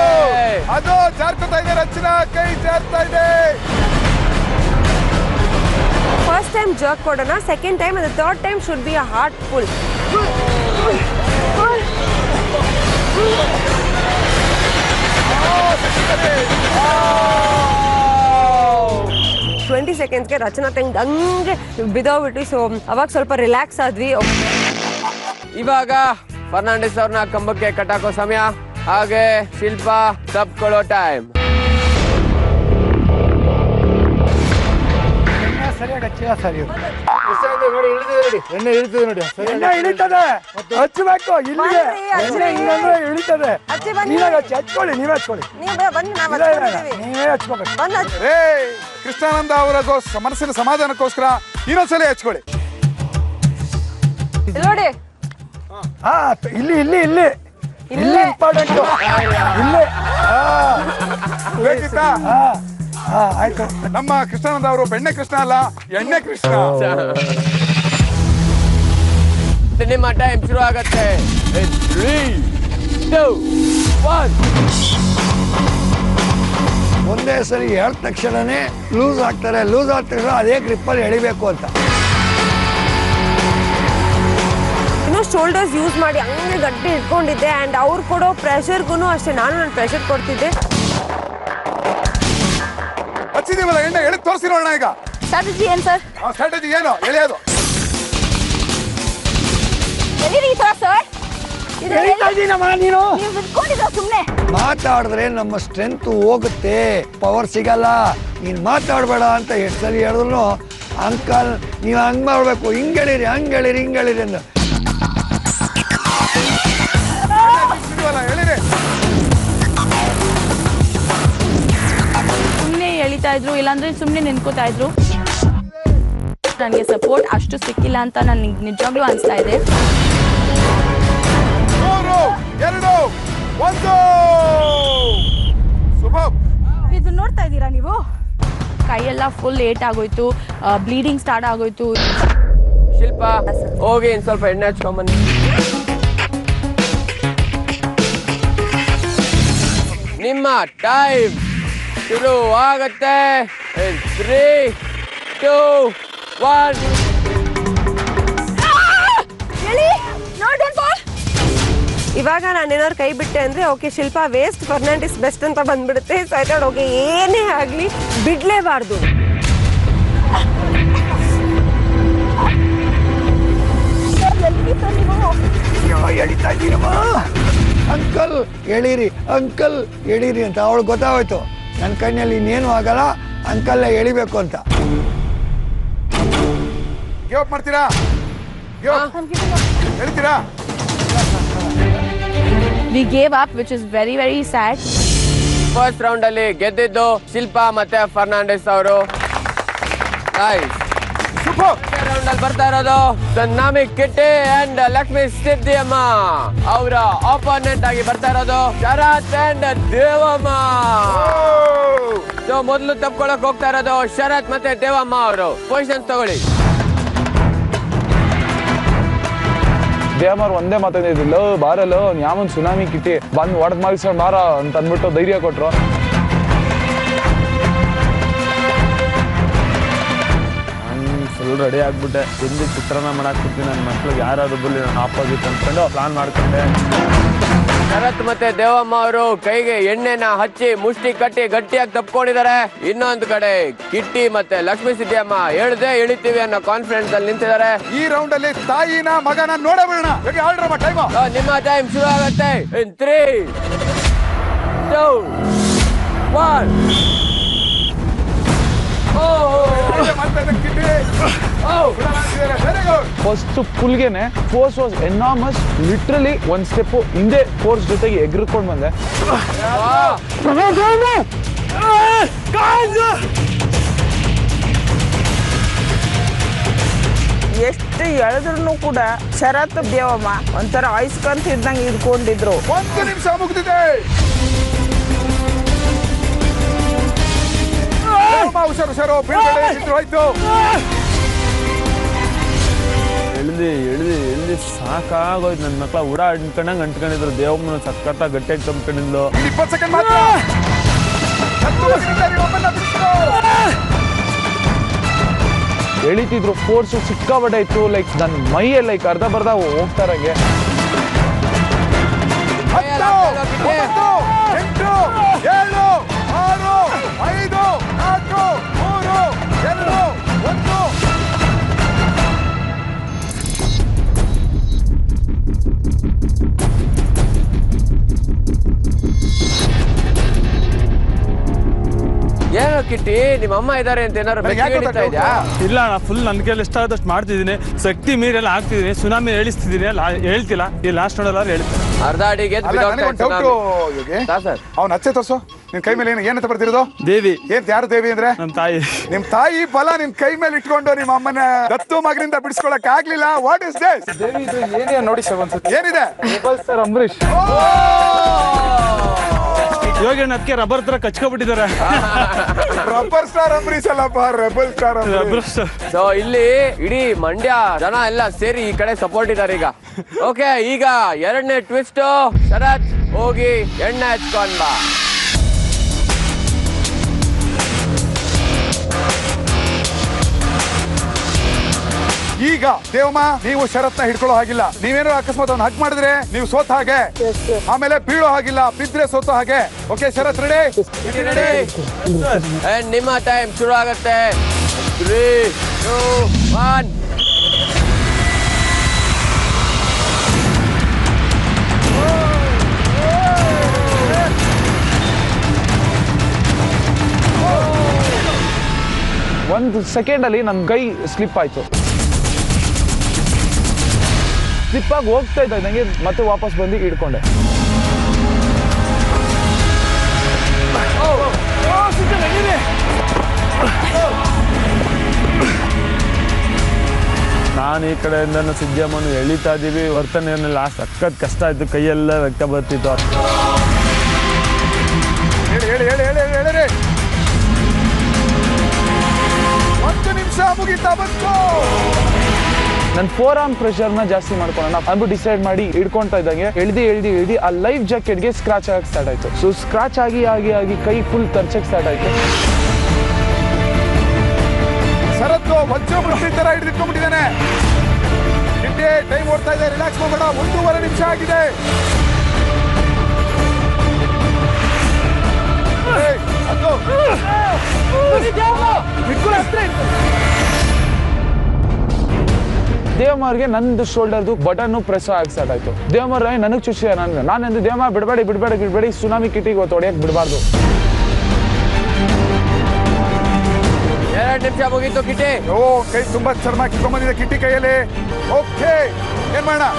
ಅದು ಜಾರ್ಕೊತಾ ಇದೆ. ರಚನಾ ಕೈ ಜಾರ್ತಾ ಇದೆ. ಫಸ್ಟ್ ಟೈಮ್ ಜರ್ಕ್ ಕೊಡೋಣ, second time and the third time should be a hard pull. 20 ಸೆಕೆಂಡ್ಸ್ಗೆ ರಚನಾ ತಂಗ್ ಹಂಗೆ ಬಿದ್ದೋಗ್ಬಿಟ್ವಿ. ಸೊ ಅವಾಗ ಸ್ವಲ್ಪ ರಿಲ್ಯಾಕ್ಸ್ ಆದ್ವಿ. ಇವಾಗ ಫರ್ನಾಂಡಿಸ್ ಅವ್ರನ್ನ ಕಂಬಕ್ಕೆ ಕಟ್ಟಾಕೋ ಸಮಯ. ಹಾಗೆ ಶಿಲ್ಪಾ ತಪ್ಕೊಳ್ಳೋ ಟೈಮ್. ಸರಿಯಾಗಿ ಹಚ್ಚಿಲ್ಲ ಸರ್ ಇವ್ರು. ಎಣ್ಣೆ ಇಳಿತದೆ ನೋಡಿ. ಎಣ್ಣೆ ಇಳಿತದೆ, ಹಚ್ಚಬೇಕು. ಇಲ್ಲಿಗೆ ಎಣ್ಣೆ ಹಿಂಗಂದ್ರೆ ಇಳಿತದೆ. ನೀವೇ ಹಚ್ಕೊಳ್ಳಿ, ನೀವೇ ಹಚ್ಕೊಳ್ಳಿ. ನೀವೇ ಹಚ್ಕೋಬೇಕು. ರೇ ಕೃಷ್ಣಾನಂದ ಅವರ ಮನಸ್ಸಿನ ಸಮಾಧಾನಕ್ಕೋಸ್ಕರ ಇನ್ನೊಂದ್ಸಲ ಹಚ್ಕೊಳ್ಳಿ. ನೋಡಿ ಹಾ, ಇಲ್ಲಿ ಇಲ್ಲಿ ಇಲ್ಲಿ ಇಲ್ಲಿ ಇಂಪಾರ್ಟೆಂಟ್. ಇಲ್ಲಿ ಬೇಕಿತ್ತಾ? ಆಯ್ತು. ನಮ್ಮ ಕೃಷ್ಣಾನಂದ ಅವರು ಬೆಣ್ಣೆ ಕೃಷ್ಣ ಅಲ್ಲ, ಎಣ್ಣೆ ಕೃಷ್ಣ. ನಿಮ್ಮ ಟೈಮ್ ಶುರು ಆಗತ್ತೆ. 3, 2, 1. ಒಂದೇ ಸರಿ ಹೇಳಿದ ತಕ್ಷಣನೇ ಲೂಸ್ ಆಗ್ತಾರೆ. ಲೂಸ್ ಆದ ತಕ್ಷಣ ಅದೇ ಗ್ರಿಪ್ಪಲ್ಲಿ ಎಳಿಬೇಕು ಅಂತ. ಇನ್ನೂ ಶೋಲ್ಡರ್ಸ್ ಯೂಸ್ ಮಾಡಿ ಹಂಗೆ ಗಟ್ಟಿ ಇಟ್ಕೊಂಡಿದ್ದೆ. ಆ್ಯಂಡ್ ಅವ್ರು ಕೊಡೋ ಪ್ರೆಷರ್ಗೂ ಅಷ್ಟೇ ನಾನು ಪ್ರೆಷರ್ ಕೊಡ್ತಿದ್ದೆ. ಹಚ್ಚಿದೀವಲ್ಲ ಎಣ್ಣೆ, ಎಳಿ ತೋರಿಸಿರೋಣ ಈಗ. ಸ್ಟ್ರಾಟಜಿ ಏನು ಸರ್? ಸ್ಟ್ರಾಟಜಿ ಏನು ಎಳೆಯೋದು? ಮಾತಾಡಿದ್ರೆ ನಮ್ಮ ಸ್ಟ್ರೆಂತ್ ಹೋಗುತ್ತೆ, ಪವರ್ ಸಿಗಲ್ಲ. ನೀನ್ ಮಾತಾಡ್ಬೇಡ ಅಂತ ಎಷ್ಟು ಸಲ ಹೇಳಿದ್ರು ಅಂಕಲ್ ನೀವು ಹಂಗ್ ಮಾಡ್ಬೇಕು, ಹಿಂಗೆಳಿರಿ ಹಂಗೆಳಿರಿ ಹಿಂಗೆಳಿರಿ ಅಂದ. ಸುಮ್ಮನೆ ಎಳಿತಾ ಇದ್ರು, ಇಲ್ಲಾಂದ್ರೆ ಸುಮ್ಮನೆ ನಿಂತ್ಕೋತಾ ಇದ್ರು. ನನಗೆ ಸಪೋರ್ಟ್ ಅಷ್ಟು ಸಿಕ್ಕಿಲ್ಲ ಅಂತ ನನಗೆ ನಿಜವಾಗ್ಲೂ ಅನಿಸ್ತಾ ಇದೆ. 3, 2, 1. ಶುಭಮ್, ಇದು ನೋಡ್ತಾ ಇದ್ದೀರಾ ನೀವು? ಕೈಯೆಲ್ಲ ಫುಲ್ ಏಟ್ ಆಗೋಯ್ತು, ಬ್ಲೀಡಿಂಗ್ ಸ್ಟಾರ್ಟ್ ಆಗೋಯ್ತು. ಶಿಲ್ಪಾ ಹೋಗಿ ಇನ್ ಸ್ವಲ್ಪ ಎಣ್ಣೆ ಹಚ್ಕೊಂಬನ್ನಿ. ನಿಮ್ಮ ಟೈಮ್ ಶುರು ಆಗತ್ತೆ. 3, 2, 1. ಇವಾಗ ನಾನೇನಾದ್ರು ಕೈ ಬಿಟ್ಟೆ ಅಂದ್ರೆ okay Shilpa waste, Fernandes best ಅಂತ ಬಂದ್ಬಿಡುತ್ತೆ. ಸೊ ಆಯ್ತಾ ಓಕೆ, ಏನೇ ಆಗ್ಲಿ ಬಿಡ್ಲೇಬಾರ್ದು. ಎಳಿತಾ ಇದ್ದೀರಮ್ಮ, ಅಂಕಲ್ ಎಳೀರಿ ಅಂಕಲ್ ಎಳೀರಿ ಅಂತ ಅವಳು ಗೊತ್ತಾಗೋಯ್ತು. ನನ್ನ ಕಣ್ಣಲ್ಲಿ ಇನ್ನೇನು ಆಗಲ್ಲ, ಅಂಕಲ್ ಎಳಿಬೇಕು ಅಂತ. ಗಿವ್ ಅಪ್ ಮಾಡ್ತೀರಾ? ಹೇಳ್ತೀರಾ? We gave up, which is very very sad. First round ಅಲ್ಲಿ ಗೆದ್ದಿದ್ದು ಶಿಲ್ಪಾ ಮತ್ತೆ ಫರ್ನಾಂಡಿಸ್ ಅವರು. ರೌಂಡ್ ಅಲ್ಲಿ ಬರ್ತಾ ಇರೋದು ನಾಮಿ ಕಿಟ್ಟಿ ಅಂಡ್ ಲಕ್ಷ್ಮಿ ಸಿದ್ದಿಯಮ್ಮ. ಅವರ ಆಪೋನೆಂಟ್ ಆಗಿ ಬರ್ತಾ ಇರೋದು ಶರತ್ ಅಂಡ್ ದೇವಮ್ಮ. ಸೊ ಮೊದಲು ತಪ್ಕೊಳಕ್ ಹೋಗ್ತಾ ಇರೋದು ಶರತ್ ಮತ್ತೆ ದೇವಮ್ಮ ಅವರು. ಪೊಸಿಷನ್ ತಗೊಳ್ಳಿ. ದೇವಮ್ಮರು ಒಂದೇ ಮಾತಾಡಿದ್ರು, ಬಾರಲ್ಲ ಯಾವನ್ ಸುನಾಮಿ ಕಿಟ್ಟಿ ಬಂದು ಒಡದ್ ಮಲ್ಸೋಣ ಬಾರ ಅಂತ ಅಂದ್ಬಿಟ್ಟು ಧೈರ್ಯ ಕೊಟ್ರು. ನಾನು ಫುಲ್ ರೆಡಿ ಆಗ್ಬಿಟ್ಟೆ. ತಿಂದು ಚಿತ್ರಾನ್ನ ಮಾಡಾಕ್ಬಿಡ್ತೀನಿ, ನನ್ನ ಮಕ್ಳಿಗೆ ಯಾರಾದ್ರು ಬಲ್ಲಿ ನಾನು ಆಪೋಸಿಟ್ ಅಂದ್ಕೊಂಡು ಪ್ಲಾನ್ ಮಾಡ್ಕೊಂಡೆ. ಶರತ್ ಮತ್ತೆ ದೇವಮ್ಮ ಅವರು ಕೈಗೆ ಎಣ್ಣೆನ ಹಚ್ಚಿ ಮುಷ್ಟಿ ಕಟ್ಟಿ ಗಟ್ಟಿಯಾಗಿ ತಪ್ಕೊಂಡಿದ್ದಾರೆ. ಇನ್ನೊಂದು ಕಡೆ ಕಿಟ್ಟಿ ಮತ್ತೆ ಲಕ್ಷ್ಮೀ ಸಿದ್ದಿಯಮ್ಮ ಹೇಳ್ದೆ ಇಳಿತೀವಿ ಅನ್ನೋ ಕಾನ್ಫಿಡೆನ್ಸ್ ಅಲ್ಲಿ ನಿಂತಿದ್ದಾರೆ. ಈ ರೌಂಡ್ ಅಲ್ಲಿ ತಾಯಿನ ಮಗನ ನೋಡಬೇಡ. ನಿಮ್ಮ ಟೈಮ್ ಶುರು ಆಗುತ್ತೆ. 3, 2, 1. ಫಸ್ಟ್ ಫುಲ್ಗೆನೆ ಫೋರ್ಸ್ ವಾಸ್ ಎನಾಮಸ್. ಲಿಟ್ರಲಿ ಒಂದ್ ಸ್ಟೆಪ್ ಹಿಂದೆ ಫೋರ್ಸ್ ಜೊತೆಗೆ ಎಗ್ರಿಕೊಂಡು ಬಂದೆ. ಎಷ್ಟು ಎಳೆದ್ರು ಕೂಡ ಶರತ್ ದೇವಮ್ಮ ಒಂಥರ ಆಯ್ಸ್ಕಂತ ಇದ್ದಂಗೆ ಇದ್ಕೊಂಡಿದ್ರು. 1 ನಿಮಿಷ ಮುಗಿದಿದೆ. ಹುಷಾರು ಬೀಳ್ಬೇಡಿ ಇದ್ರು ಹೋಯ್ತು ಎಳ್ದು ಸಾಕಾಗೋಯ್ತು. ನನ್ನ ಮಕ್ಳ ಉಡ ಅಂಟ್ಕೊಂಡಿದ್ರು. ದೇವಮ್ಮನ ಸಕ್ಕತ್ತ ಗಟ್ಟಿಯಾಗಿ ತಂದ್ಕೊಂಡಿದ್ಲು. 20 ಸೆಕೆಂಡ್ ಮಾತ್ರ. ಎಳಿತಿದ್ರು, ಫೋರ್ಸು ಸಿಕ್ಕಾಬಟ್ಟೆ ಇತ್ತು. ಲೈಕ್ ನನ್ನ ಮೈಯೇ ಲೈಕ್ ಅರ್ಧ ಬರ್ಧ ಹೋಗ್ತಾರಂಗೆ. 10, 9, 8, 7, 6, 5, 4, 3, 2, 1. ಏನೋ ಕಿಟ್ಟಿ, ನಿಮ್ಮ ಅಮ್ಮ ಇದಾರೆ ಅಂತ ಏನಾರು ಇದೆಯಾ? ಇಲ್ಲ, ನಾ ಫುಲ್ ನನ್ನ ಕೈಯಲ್ಲಿ ಎಷ್ಟಾದಷ್ಟು ಮಾಡ್ತಿದ್ದೀನಿ. ಶಕ್ತಿ ಮೀರೆಲ್ಲ ಆಗ್ತಿದ್ದೀನಿ. ಸುನಾಮಿ ಹೇಳಿಸ್ತಿದ್ದೀನಿ. ಹೇಳ್ತಿಲ್ಲ. ಈ ಲಾಸ್ಟ್ ನೋಡಲ್ಲ ಹೇಳ್ತೀನಿ. ಅರ್ಧ ಅಡಿಗೆ ಅವ್ನ ಅಚ್ಚೆ ತೋರ್ಸು. ನಿನ್ ಕೈ ಮೇಲೆ ಏನಂತ ಬರ್ತಿರೋದು? ದೇವಿ. ಯಾರು ದೇವಿ ಅಂದ್ರೆ? ನಮ್ಮ ತಾಯಿ. ನಿಮ್ ತಾಯಿ ಬಲ ನಿನ್ ಕೈ ಮೇಲೆ ಇಟ್ಕೊಂಡು ನಿಮ್ಮ ಅಮ್ಮನ ದತ್ತು ಮಗನಿಂದ ಬಿಡಿಸ್ಕೊಳಕ್ ಆಗ್ಲಿಲ್ಲ. What is this? ಏನೇ ನೋಡಿ ಸರ್ ಒಂದ್ಸತಿ. ಏನಿದೆ? ಸರ್ ಅಂಬರೀಶ್ ಯೋಗೇಶ್ ಅದಕ್ಕೆ ರಬ್ಬರ್ ತರ ಕಚ್ಕೊಬಿಟ್ಟಿದ್ದಾರೆ. ರಬ್ಬರ್ ಸ್ಟಾರ್ ಅಂಬರೀಶ್ ಅಲ್ಲಪ್ಪ, ರೆಬಲ್ ಸ್ಟಾರ್ ಅಂಬರೀಶ್. ಸೊ ಇಲ್ಲಿ ಇಡೀ ಮಂಡ್ಯ ಜನ ಎಲ್ಲ ಸೇರಿ ಈ ಕಡೆ ಸಪೋರ್ಟ್ ಇದಾರೆ ಈಗ. ಓಕೆ, ಈಗ ಎರಡನೇ ಟ್ವಿಸ್ಟ್. ಶರತ್, ಹೋಗಿ ಎಣ್ಣೆ ಹಚ್ಕೊಂಡ್ ಬಾ. ಈಗ ದೇವಮ್ಮ, ನೀವು ಶರತ್ನ ಹಿಡ್ಕೊಳ್ಳೋ ಹಾಗಿಲ್ಲ. ನೀವೇನೋ ಅಕಸ್ಮಾತ್ ಅವ್ನು ಹಗ್ ಮಾಡಿದ್ರೆ ನೀವು ಸೋತ ಹಾಗೆ, ಆಮೇಲೆ ಬೀಳೋ ಹಾಗಿಲ್ಲ. ಬಿದ್ರೆ ಸೋತ ಹಾಗೆ. ಓಕೆ ಶರತ್, ರೆಡಿ? ನಿಮ್ಮ ಟೈಮ್ ಶುರು ಆಗತ್ತೆ. 3, 2, 1. ಒಂದು ಸೆಕೆಂಡ್ ಅಲ್ಲಿ ನನ್ನ ಕೈ ಸ್ಲಿಪ್ ಆಯ್ತು. ಸ್ಲಿಪ್ ಆಗಿ ಹೋಗ್ತಾ ಇದ್ದ ನಂಗೆ ಮತ್ತೆ ವಾಪಸ್ ಬಂದು ಹಿಡ್ಕೊಂಡೆ. ನಾನು ಈ ಕಡೆಯಿಂದ ಸಿದ್ದಮ್ಮನು ಎಳಿತಾ ಇದ್ದೀವಿ. ವರ್ತನೆಯನ್ನೆಲ್ಲ ಸಖತ್ ಕಷ್ಟ ಆಯ್ತು. ಕೈಯೆಲ್ಲ ವ್ಯಕ್ತ ಬರ್ತಿತ್ತು. ಹೇಳಿ 1 ನಿಮಿಷ ಮುಗಿತಾ ಬಂತು. ನನ್ನ ಫೋರ್ ಆರ್ಮ್ ಪ್ರೆಷರ್ನ ಜಾಸ್ತಿ ಮಾಡ್ಕೊಳ್ಳೋಣ ಅಂದ್ಬಿಟ್ಟು ಡಿಸೈಡ್ ಮಾಡಿ ಹಿಡ್ಕೊಂತ ಇದ್ದಂಗೆ ಎಳ್ದಿ ಆ ಲೈಫ್ ಜಾಕೆಟ್ಗೆ ಸ್ಕ್ರಾಚ್ ಆಗಕ್ಕೆ ಸ್ಟಾರ್ಟ್ ಆಯ್ತು. ಸೊ ಸ್ಕ್ರಾಚ್ ಆಗಿ ಕೈ ಫುಲ್ ತರ್ಚಕ್ಕೆ ಸ್ಟಾರ್ಟ್ ಆಯ್ತು. ಶರತ್ತು ವಜ್ರ ಬೃಷ್ಟಿ ತರ ಹಿಡಿದಿಟ್ಕೊಂಡ್ಬಿಟ್ಟಿದ್ದಾನೆ. ಟೈಮ್ ಓಡ್ತಾ ಇದೆ. ರಿಲ್ಯಾಕ್ಸ್ ಮಾಡೋಣ. 1.5 ನಿಮಿಷ ಆಗಿದೆ. ದೇವಮ್ಮವ್ರಿಗೆ ನಂದು ಶೋಲ್ಡರ್ದು ಬಟನ್ ಪ್ರೆಸ್ ಆಗಿ ಸ್ಟಾರ್ಟ್ ಆಯ್ತು. ದೇವಮ್ಮವ್ರ ನನಗೆ ಚುಚ್ಚಿ ನಾನೆಂದು ದೇವಮ್ಮ ಬಿಡಬೇಡಿ ಸುನಾಮಿ ಕಿಟ್ಟಿಗೆ ಇವತ್ತು ಹೊಡೆಯಕ್ಕೆ ಬಿಡಬಾರ್ದು. 2 ನಿಮಿಷ ಮುಗೀತು ಕಿಟ್ಟಿ. ಕೈ ತುಂಬಾ ಚರ್ಮ ಕಿತ್ಕೊಂಡ್ಬಂದಿದೆ ಕಿಟ್ಟಿ ಕೈಯಲ್ಲಿ. ಓಕೆ, ಏನ್ ಮಾಡೋಣ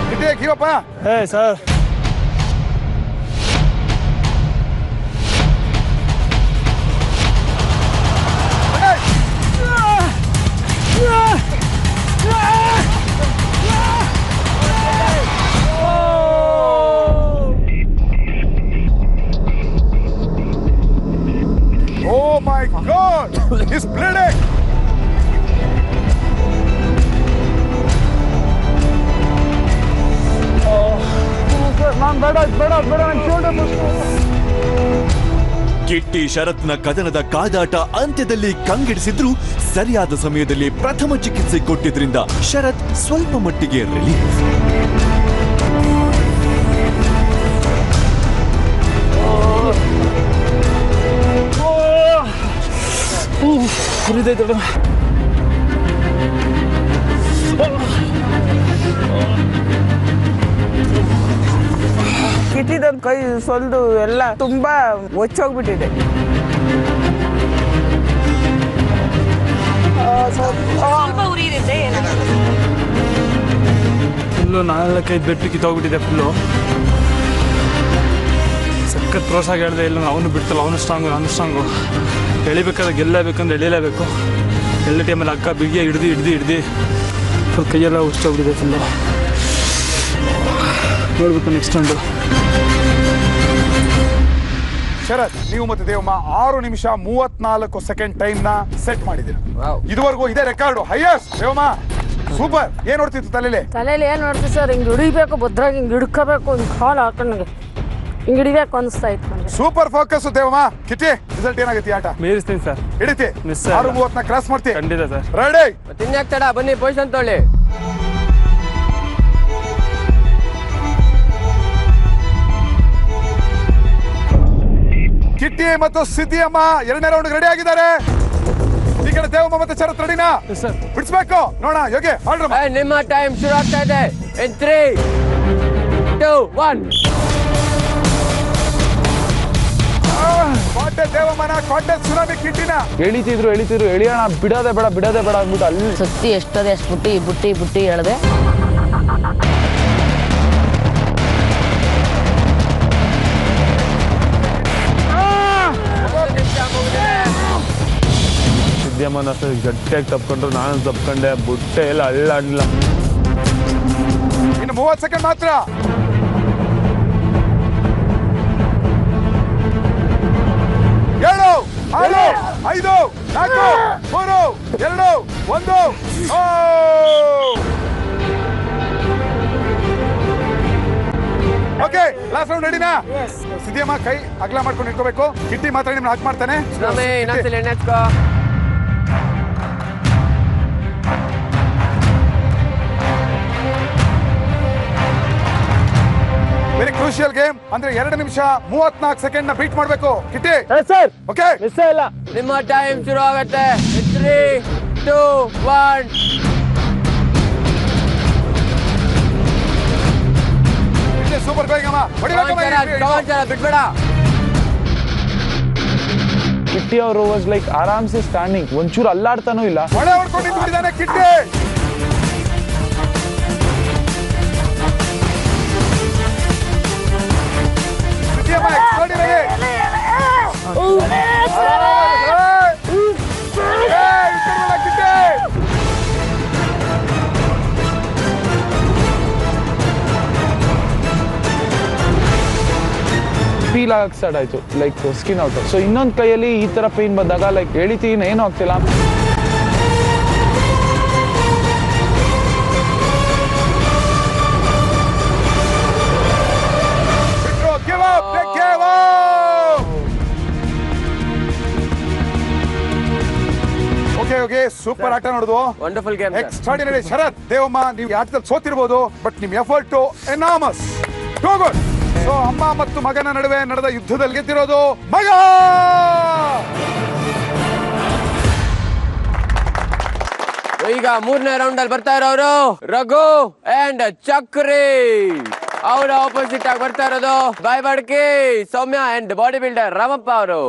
ಕಿಟ್ಟಿ? ಕಿವಪ್ಪ sir, Oh my God! He's bleeding! Kitty ಶರತ್ನ ಕದನದ ಕಾದಾಟ ಅಂತ್ಯದಲ್ಲಿ ಕಂಗೆಡಿಸಿದ್ರು. ಸರಿಯಾದ ಸಮಯದಲ್ಲಿ ಪ್ರಥಮ ಚಿಕಿತ್ಸೆ ಕೊಟ್ಟಿದ್ರಿಂದ ಶರತ್ ಸ್ವಲ್ಪ ಮಟ್ಟಿಗೆ ರಿಲೀಫ್. ಕಿಟ್ಟಿದಂತ ಕೈ ಸೊಲ್ದು ಎಲ್ಲ ತುಂಬಾ ಒಚ್ಚೋಗ್ಬಿಟ್ಟಿದೆ. ಫುಲ್ಲು 4-5 ಬೆಟ್ಟು ಕಿತ್ತೋಗ್ಬಿಟ್ಟಿದೆ. ಫುಲ್ಲು ಸಖತ್ ಪ್ರೋತ್ಸಾಹ ಹೇಳಿದೆ. ಇಲ್ಲ ಅವನು ಬಿಡ್ತಲ್ಲ, ಅವನು ಸ್ಟ್ರಾಂಗು, ನಾನು ಸ್ಟ್ರಾಂಗು. ಎಳಿಬೇಕಾದ್ರೆ ಗೆಲ್ಲಬೇಕಂದ್ರೆ ಎಳಿಲೇಬೇಕು. ಎಲ್ಲ ಟೈಮಲ್ಲಿ ಅಕ್ಕ ಬಿಗಿಯ ಹಿಡ್ದು ಫುಲ್ ಕೈಯೆಲ್ಲ ಉಚ್ಚೋಗ್ಬಿಟ್ಟಿದೆ. ಫುಲ್ಲು ನೋಡ್ಬೇಕು ನೆಕ್ಸ್ಟ್ ರೌಂಡು. ಶರತ್, ನೀವು ಮತ್ತೆ ದೇವಮ್ಮ 6 ನಿಮಿಷ 34 ಸೆಕೆಂಡ್ ಟೈಮ್ ನ ಸೆಟ್ ಮಾಡಿದ್ದೀರಾ. ಇದುವರೆಗೂ ಇದೇ ರೆಕಾರ್ಡ್ ಹೈಯೆಸ್ಟ್. ದೇವಮ್ಮ ಸೂಪರ್. ಏನ್ ನೋಡ್ತಿತ್ತು ತಲೆಯಲ್ಲಿ ಏನ್ ನೋಡ್ತೀವಿ ಸರ್? ಹಿಂಗ್ ಹಿಡಿಬೇಕು, ಭದ್ರಾಗಿ ಹಿಂಗ್ ಹಿಡ್ಕೋಬೇಕು, ಹಿಂಗ್ ಕಾಲ್ ಹಾಕೊಂಡಂಗೆ ಹಿಂಗ್ ಹಿಡಿಬೇಕು ಅನಿಸ್ತಾ ಇತ್ತು ನನಗೆ. Super focus Devamma. Kitty, result ಏನಾಗುತ್ತೆ ಆಟ? ಮೀರಿಸ್ತೀನಿ ಸರ್. ಹಿಡಿತಿ 6:30 ಕ್ರಾಸ್ ಮಾಡ್ತಿ? ಖಂಡಿತ ಸರ್. ರೆಡಿ? ಇನ್ಯಾಕ್ ತಡ, ಬನ್ನಿ ಪೊಸಿಷನ್ ತೊಗೊಳ್ಳಿ. ಕಿಟ್ಟಿ ಮತ್ತು ಸಿದ್ಧಿಯಮ್ಮ 2ನೇ ರೌಂಡ್ ರೆಡಿ ಆಗಿದ್ದಾರೆ. ಈ ಕಡೆ ದೇವಮ್ಮ ಮತ್ತೆ ಶರತ್ ರೆಡಿನಾ? ಬಿಡಿಸ್ಬೇಕು ನೋಡೋಣ. ಯೋಗಿ ಆರ್ಡರ್. ನಿಮ್ಮ ಟೈಮ್ ಶುರು ಆಗ್ತಾ ಇದೆ. in 3, 2, 1. ಕೋಟೆ ದೇವಮ್ಮನ, ಕೋಟೆ ಸುನಾಮಿ ಕಿಟ್ಟಿನ ಎಳಿತಿದ್ರು ಎಳಿಯೋಣ, ಬಿಡೋದೇ ಬೇಡ ಅಂದ್ಬಿಟ್ಟು ಅಲ್ಲಿ ಸುತ್ತಿ ಎಷ್ಟದೆ ಅಷ್ಟು ಬುಟ್ಟಿ ಹೇಳ್ದೆ. ಸಿದ್ಧಮ್ಮನ ಗಟ್ಟಿಯಾಗಿ ತಪ್ಕೊಂಡ್ರು, ನಾನು ತಪ್ಕೊಂಡೆ, ಬುಟ್ಟೆ ಎಲ್ಲ ಅಳ್ಳಾಡ್ಲಿಲ್ಲ. ಇನ್ನು 30 ಸೆಕೆಂಡ್ ಮಾತ್ರ. 7, 6, 5, 4, 3, 2, 1. ಓಕೆ, ಲಾಸ್ಟ್ ರೌಂಡ್ ರೆಡಿನಾ? ಸಿದ್ಧಿಯಮ್ಮ ಕೈ ಅಗಲ ಮಾಡ್ಕೊಂಡು ಇಟ್ಕೋಬೇಕು. ಕಿಟ್ಟಿ ಮಾತ್ರ ನಿಮ್ನ ಹಾಕ್ ಮಾಡ್ತಾನೆ. Very crucial game. ಅಂದ್ರೆ 2 ನಿಮಿಷ 34 ಸೆಕೆಂಡ್ ನ ಬೀಟ್ ಮಾಡ್ಬೇಕು. ಕಿಟ್ಟಿ ಸರ್, ಓಕೆ, ಮಿಸ್ ಇಲ್ಲ. ನಿಮ್ಮ ಟೈಮ್ ಶುರು ಆಗುತ್ತೆ. 3, 2, 1. ಸೂಪರ್ ಬೇಗಮ್ಮ ಬಿಟ್ಬೇಡ. ಕಿಟ್ಟಿ ಅವರು ವಾಸ್ ಲೈಕ್ ಆರಾಮ್ಸೆ ಸ್ಟ್ಯಾಂಡಿಂಗ್, ಒಂಚೂರು ಅಲ್ಲಾಡ್ತಾನೂ ಇಲ್ಲ. ಒಳ್ಳೆ ಹೊಡ್ಕೊಂಡು ನಿಂತ್ಬಿಟ್ಟಿದ್ದಾನೆ ಕಿಟ್ಟಿ. ಫೀಲ್ ಆಗಕ್ಕೆ ಸ್ಟಾರ್ಟ್ ಆಯ್ತು, ಲೈಕ್ ಸ್ಕಿನ್ ಔಟ್. ಸೊ ಇನ್ನೊಂದು ಕೈಯಲ್ಲಿ ಈ ತರ ಪೇನ್ ಬಂದಾಗ ಲೈಕ್ ಎಳಿತೀನಿ, ಏನೂ ಆಗ್ತಿಲ್ಲ. ಓಕೆ, ಸೂಪರ್ ಆಟ ನೋಡುದು. Wonderful game, extraordinary. Sharath, Devamma, ನೀವು ಆಟದಲ್ಲಿ ಸೋತಿರ್ಬೋದು, ಬಟ್ ನಿಮ್ effort enormous. Too good. So ಅಮ್ಮ ಮತ್ತು ಮಗನ ನಡುವೆ ನಡೆದ ಯುದ್ಧದಲ್ಲಿ ಗೆದ್ದಿರೋದು ಮಗ. ಈಗ 3ನೇ ರೌಂಡ್ ಅಲ್ಲಿ ಬರ್ತಾ ಇರೋರು ರಘು ಅಂಡ್ ಚಕ್ರಿ. ಅವರ ಆಪೋಸಿಟ್ ಆಗಿ ಬರ್ತಾ ಇರೋದು ಬಾಯ್ಬಡ್ಕಿ ಸೌಮ್ಯ ಅಂಡ್ ಬಾಡಿ ಬಿಲ್ಡರ್ ರಾಮಪ್ಪ ಅವರು.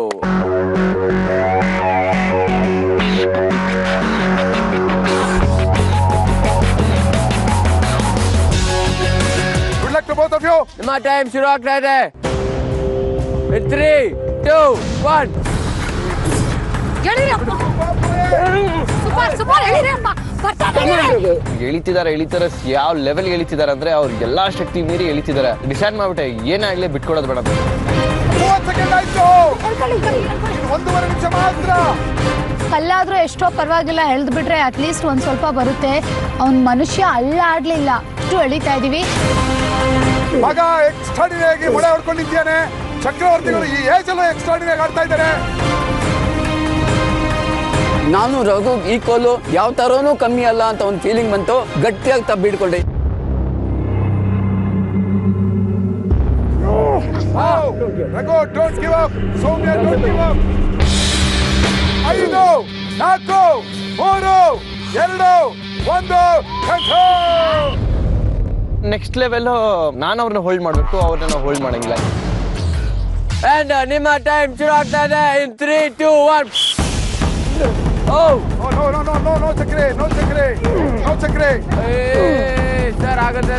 both of you. ನಿಮ್ಮ ಟೈಮ್ ಶುರು ಆಗ್ತಾ ಇದೆ. 3, 2, 1. ಎಳಿತಿದ್ದಾರೆ ಯಾವ ಲೆವೆಲ್ ಎಳಿತಿದ್ದಾರೆ ಅಂದ್ರೆ ಅವ್ರು ಎಲ್ಲಾ ಶಕ್ತಿ ಮೀರಿ ಎಳಿತಿದ್ದಾರೆ. ಡಿಸೈಡ್ ಮಾಡ್ಬಿಟ್ಟೆ ಏನಾಗ್ಲಿ ಬಿಟ್ಕೊಡೋದು ಬೇಡ. 30 ಸೆಕೆಂಡ್ ಆಯ್ತು. 1.5 ನಿಮಿಷ ಮಾತ್ರ. ಕಲ್ಲಾದ್ರೂ ಎಷ್ಟೋ ಪರವಾಗಿಲ್ಲ, ಎಳ್ದು ಬಿಟ್ರೆ ಅಟ್ಲೀಸ್ಟ್ ಒಂದ್ ಸ್ವಲ್ಪ ಬರುತ್ತೆ. ಅವ್ನ್ ಮನುಷ್ಯ ಅಲ್ಲಾಡ್ಲಿಲ್ಲ, ಅಷ್ಟು ಎಳಿತಾ ಇದೀವಿ. ಮಗ ಎಕ್ಸ್ಟ್ರಾರ್ಡಿನರಿ ಆಗಿ ಮೊಳೆ ಹೊಡ್ಕೊಂಡಿದ್ದಾನೆ. ಚಕ್ರವರ್ತಿಗಳು ಈ ಏಜ್ ಅಲ್ಲೂ ಎಕ್ಸ್ಟ್ರಾರ್ಡಿನರಿ ಆಗಿ ಆಡ್ತಾ ಇದ್ದಾರೆ. ನಾನು ರಘು ಈಕ್ವಲ್, ಯಾವ ತರನೂ ಕಮ್ಮಿ ಅಲ್ಲ ಅಂತ ಒಂದು ಫೀಲಿಂಗ್ ಬಂತು. ಗಟ್ಟಿಯಾಗಿ ತಬ್ಬಿಡ್ಕೊಂಡೆ. Raghu, don't give up. Soumya, don't give up. 5, 4, 3, 2, 1. Next level ನಾನು ಅವ್ರನ್ನ ಹೋಲ್ಡ್ ಮಾಡಬೇಕು, ಅವ್ರನ್ನ ಹೋಲ್ಡ್ ಮಾಡಂಗಿಲ್ಲ. ಅಂಡ್ ನಿಮ್ಮ ಟೈಮ್ ಶುರು ಆಗ್ತಾ ಇದೆ. 3, 2, 1. ನೋ ಚಕ್ರೆ. ಸರ್ ಆಗುತ್ತೆ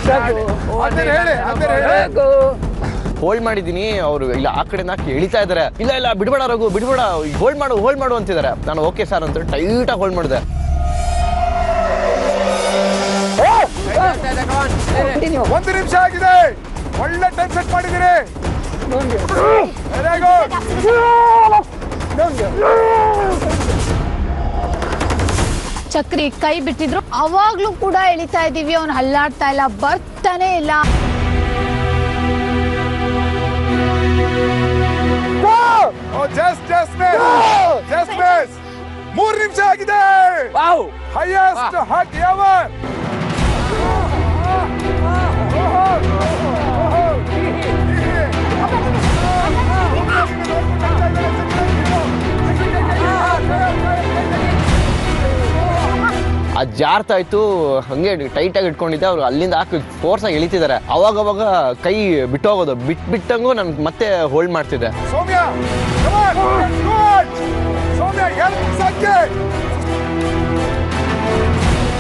ಹೋಲ್ಡ್ ಮಾಡಿದೀನಿ. ಅವರು ಇಲ್ಲ ಆ ಕಡೆ ನಾಕಿ ಎಳಿತಾ ಇದಾರೆ. ಇಲ್ಲ ಬಿಡ್ಬೇಡ ರಘು, ಬಿಡ್ಬೇಡ, ಹೋಲ್ಡ್ ಮಾಡು ಅಂತಿದ್ದಾರೆ. ನಾನು ಓಕೆ ಸರ್ ಅಂತ ಟೈಟ್ ಆಗಿ ಹೋಲ್ಡ್ ಮಾಡಿದೆ. 1 ನಿಮಿಷ ಆಗಿದೆ. ಒಳ್ಳೆ ಟೈಮ್ ಸೆಟ್ ಮಾಡಿದ್ದೀರಿ. ಚಕ್ರಿ ಕೈ ಬಿಟ್ಟಿದ್ರು ಅವಾಗ್ಲೂ ಕೂಡ ಎಳಿತಾ ಇದೀವಿ, ಅವ್ನು ಹಲ್ಲಾಡ್ತಾ ಇಲ್ಲ, ಬರ್ತಾನೆ ಇಲ್ಲ. ಮೂರು ನಿಮಿಷ ಆಗಿದೆ. ಹೈಯೆಸ್ಟ್ ಹಟ್ ಎವರ್. ಅದು ಜಾರ್ತಾ ಇತ್ತು, ಹಂಗೆ ಟೈಟಾಗಿ ಇಟ್ಕೊಂಡಿದ್ದೆ. ಅವ್ರು ಅಲ್ಲಿಂದ ಹಾಕಿ ಫೋರ್ಸಾಗಿ ಎಳಿತಿದ್ದಾರೆ. ಅವಾಗ ಕೈ ಬಿಟ್ಟೋಗೋದು, ಬಿಟ್ಟಂಗೂ ನಾನು ಮತ್ತೆ ಹೋಲ್ಡ್ ಮಾಡ್ತಿದ್ದೆ. ಸೌಮ್ಯ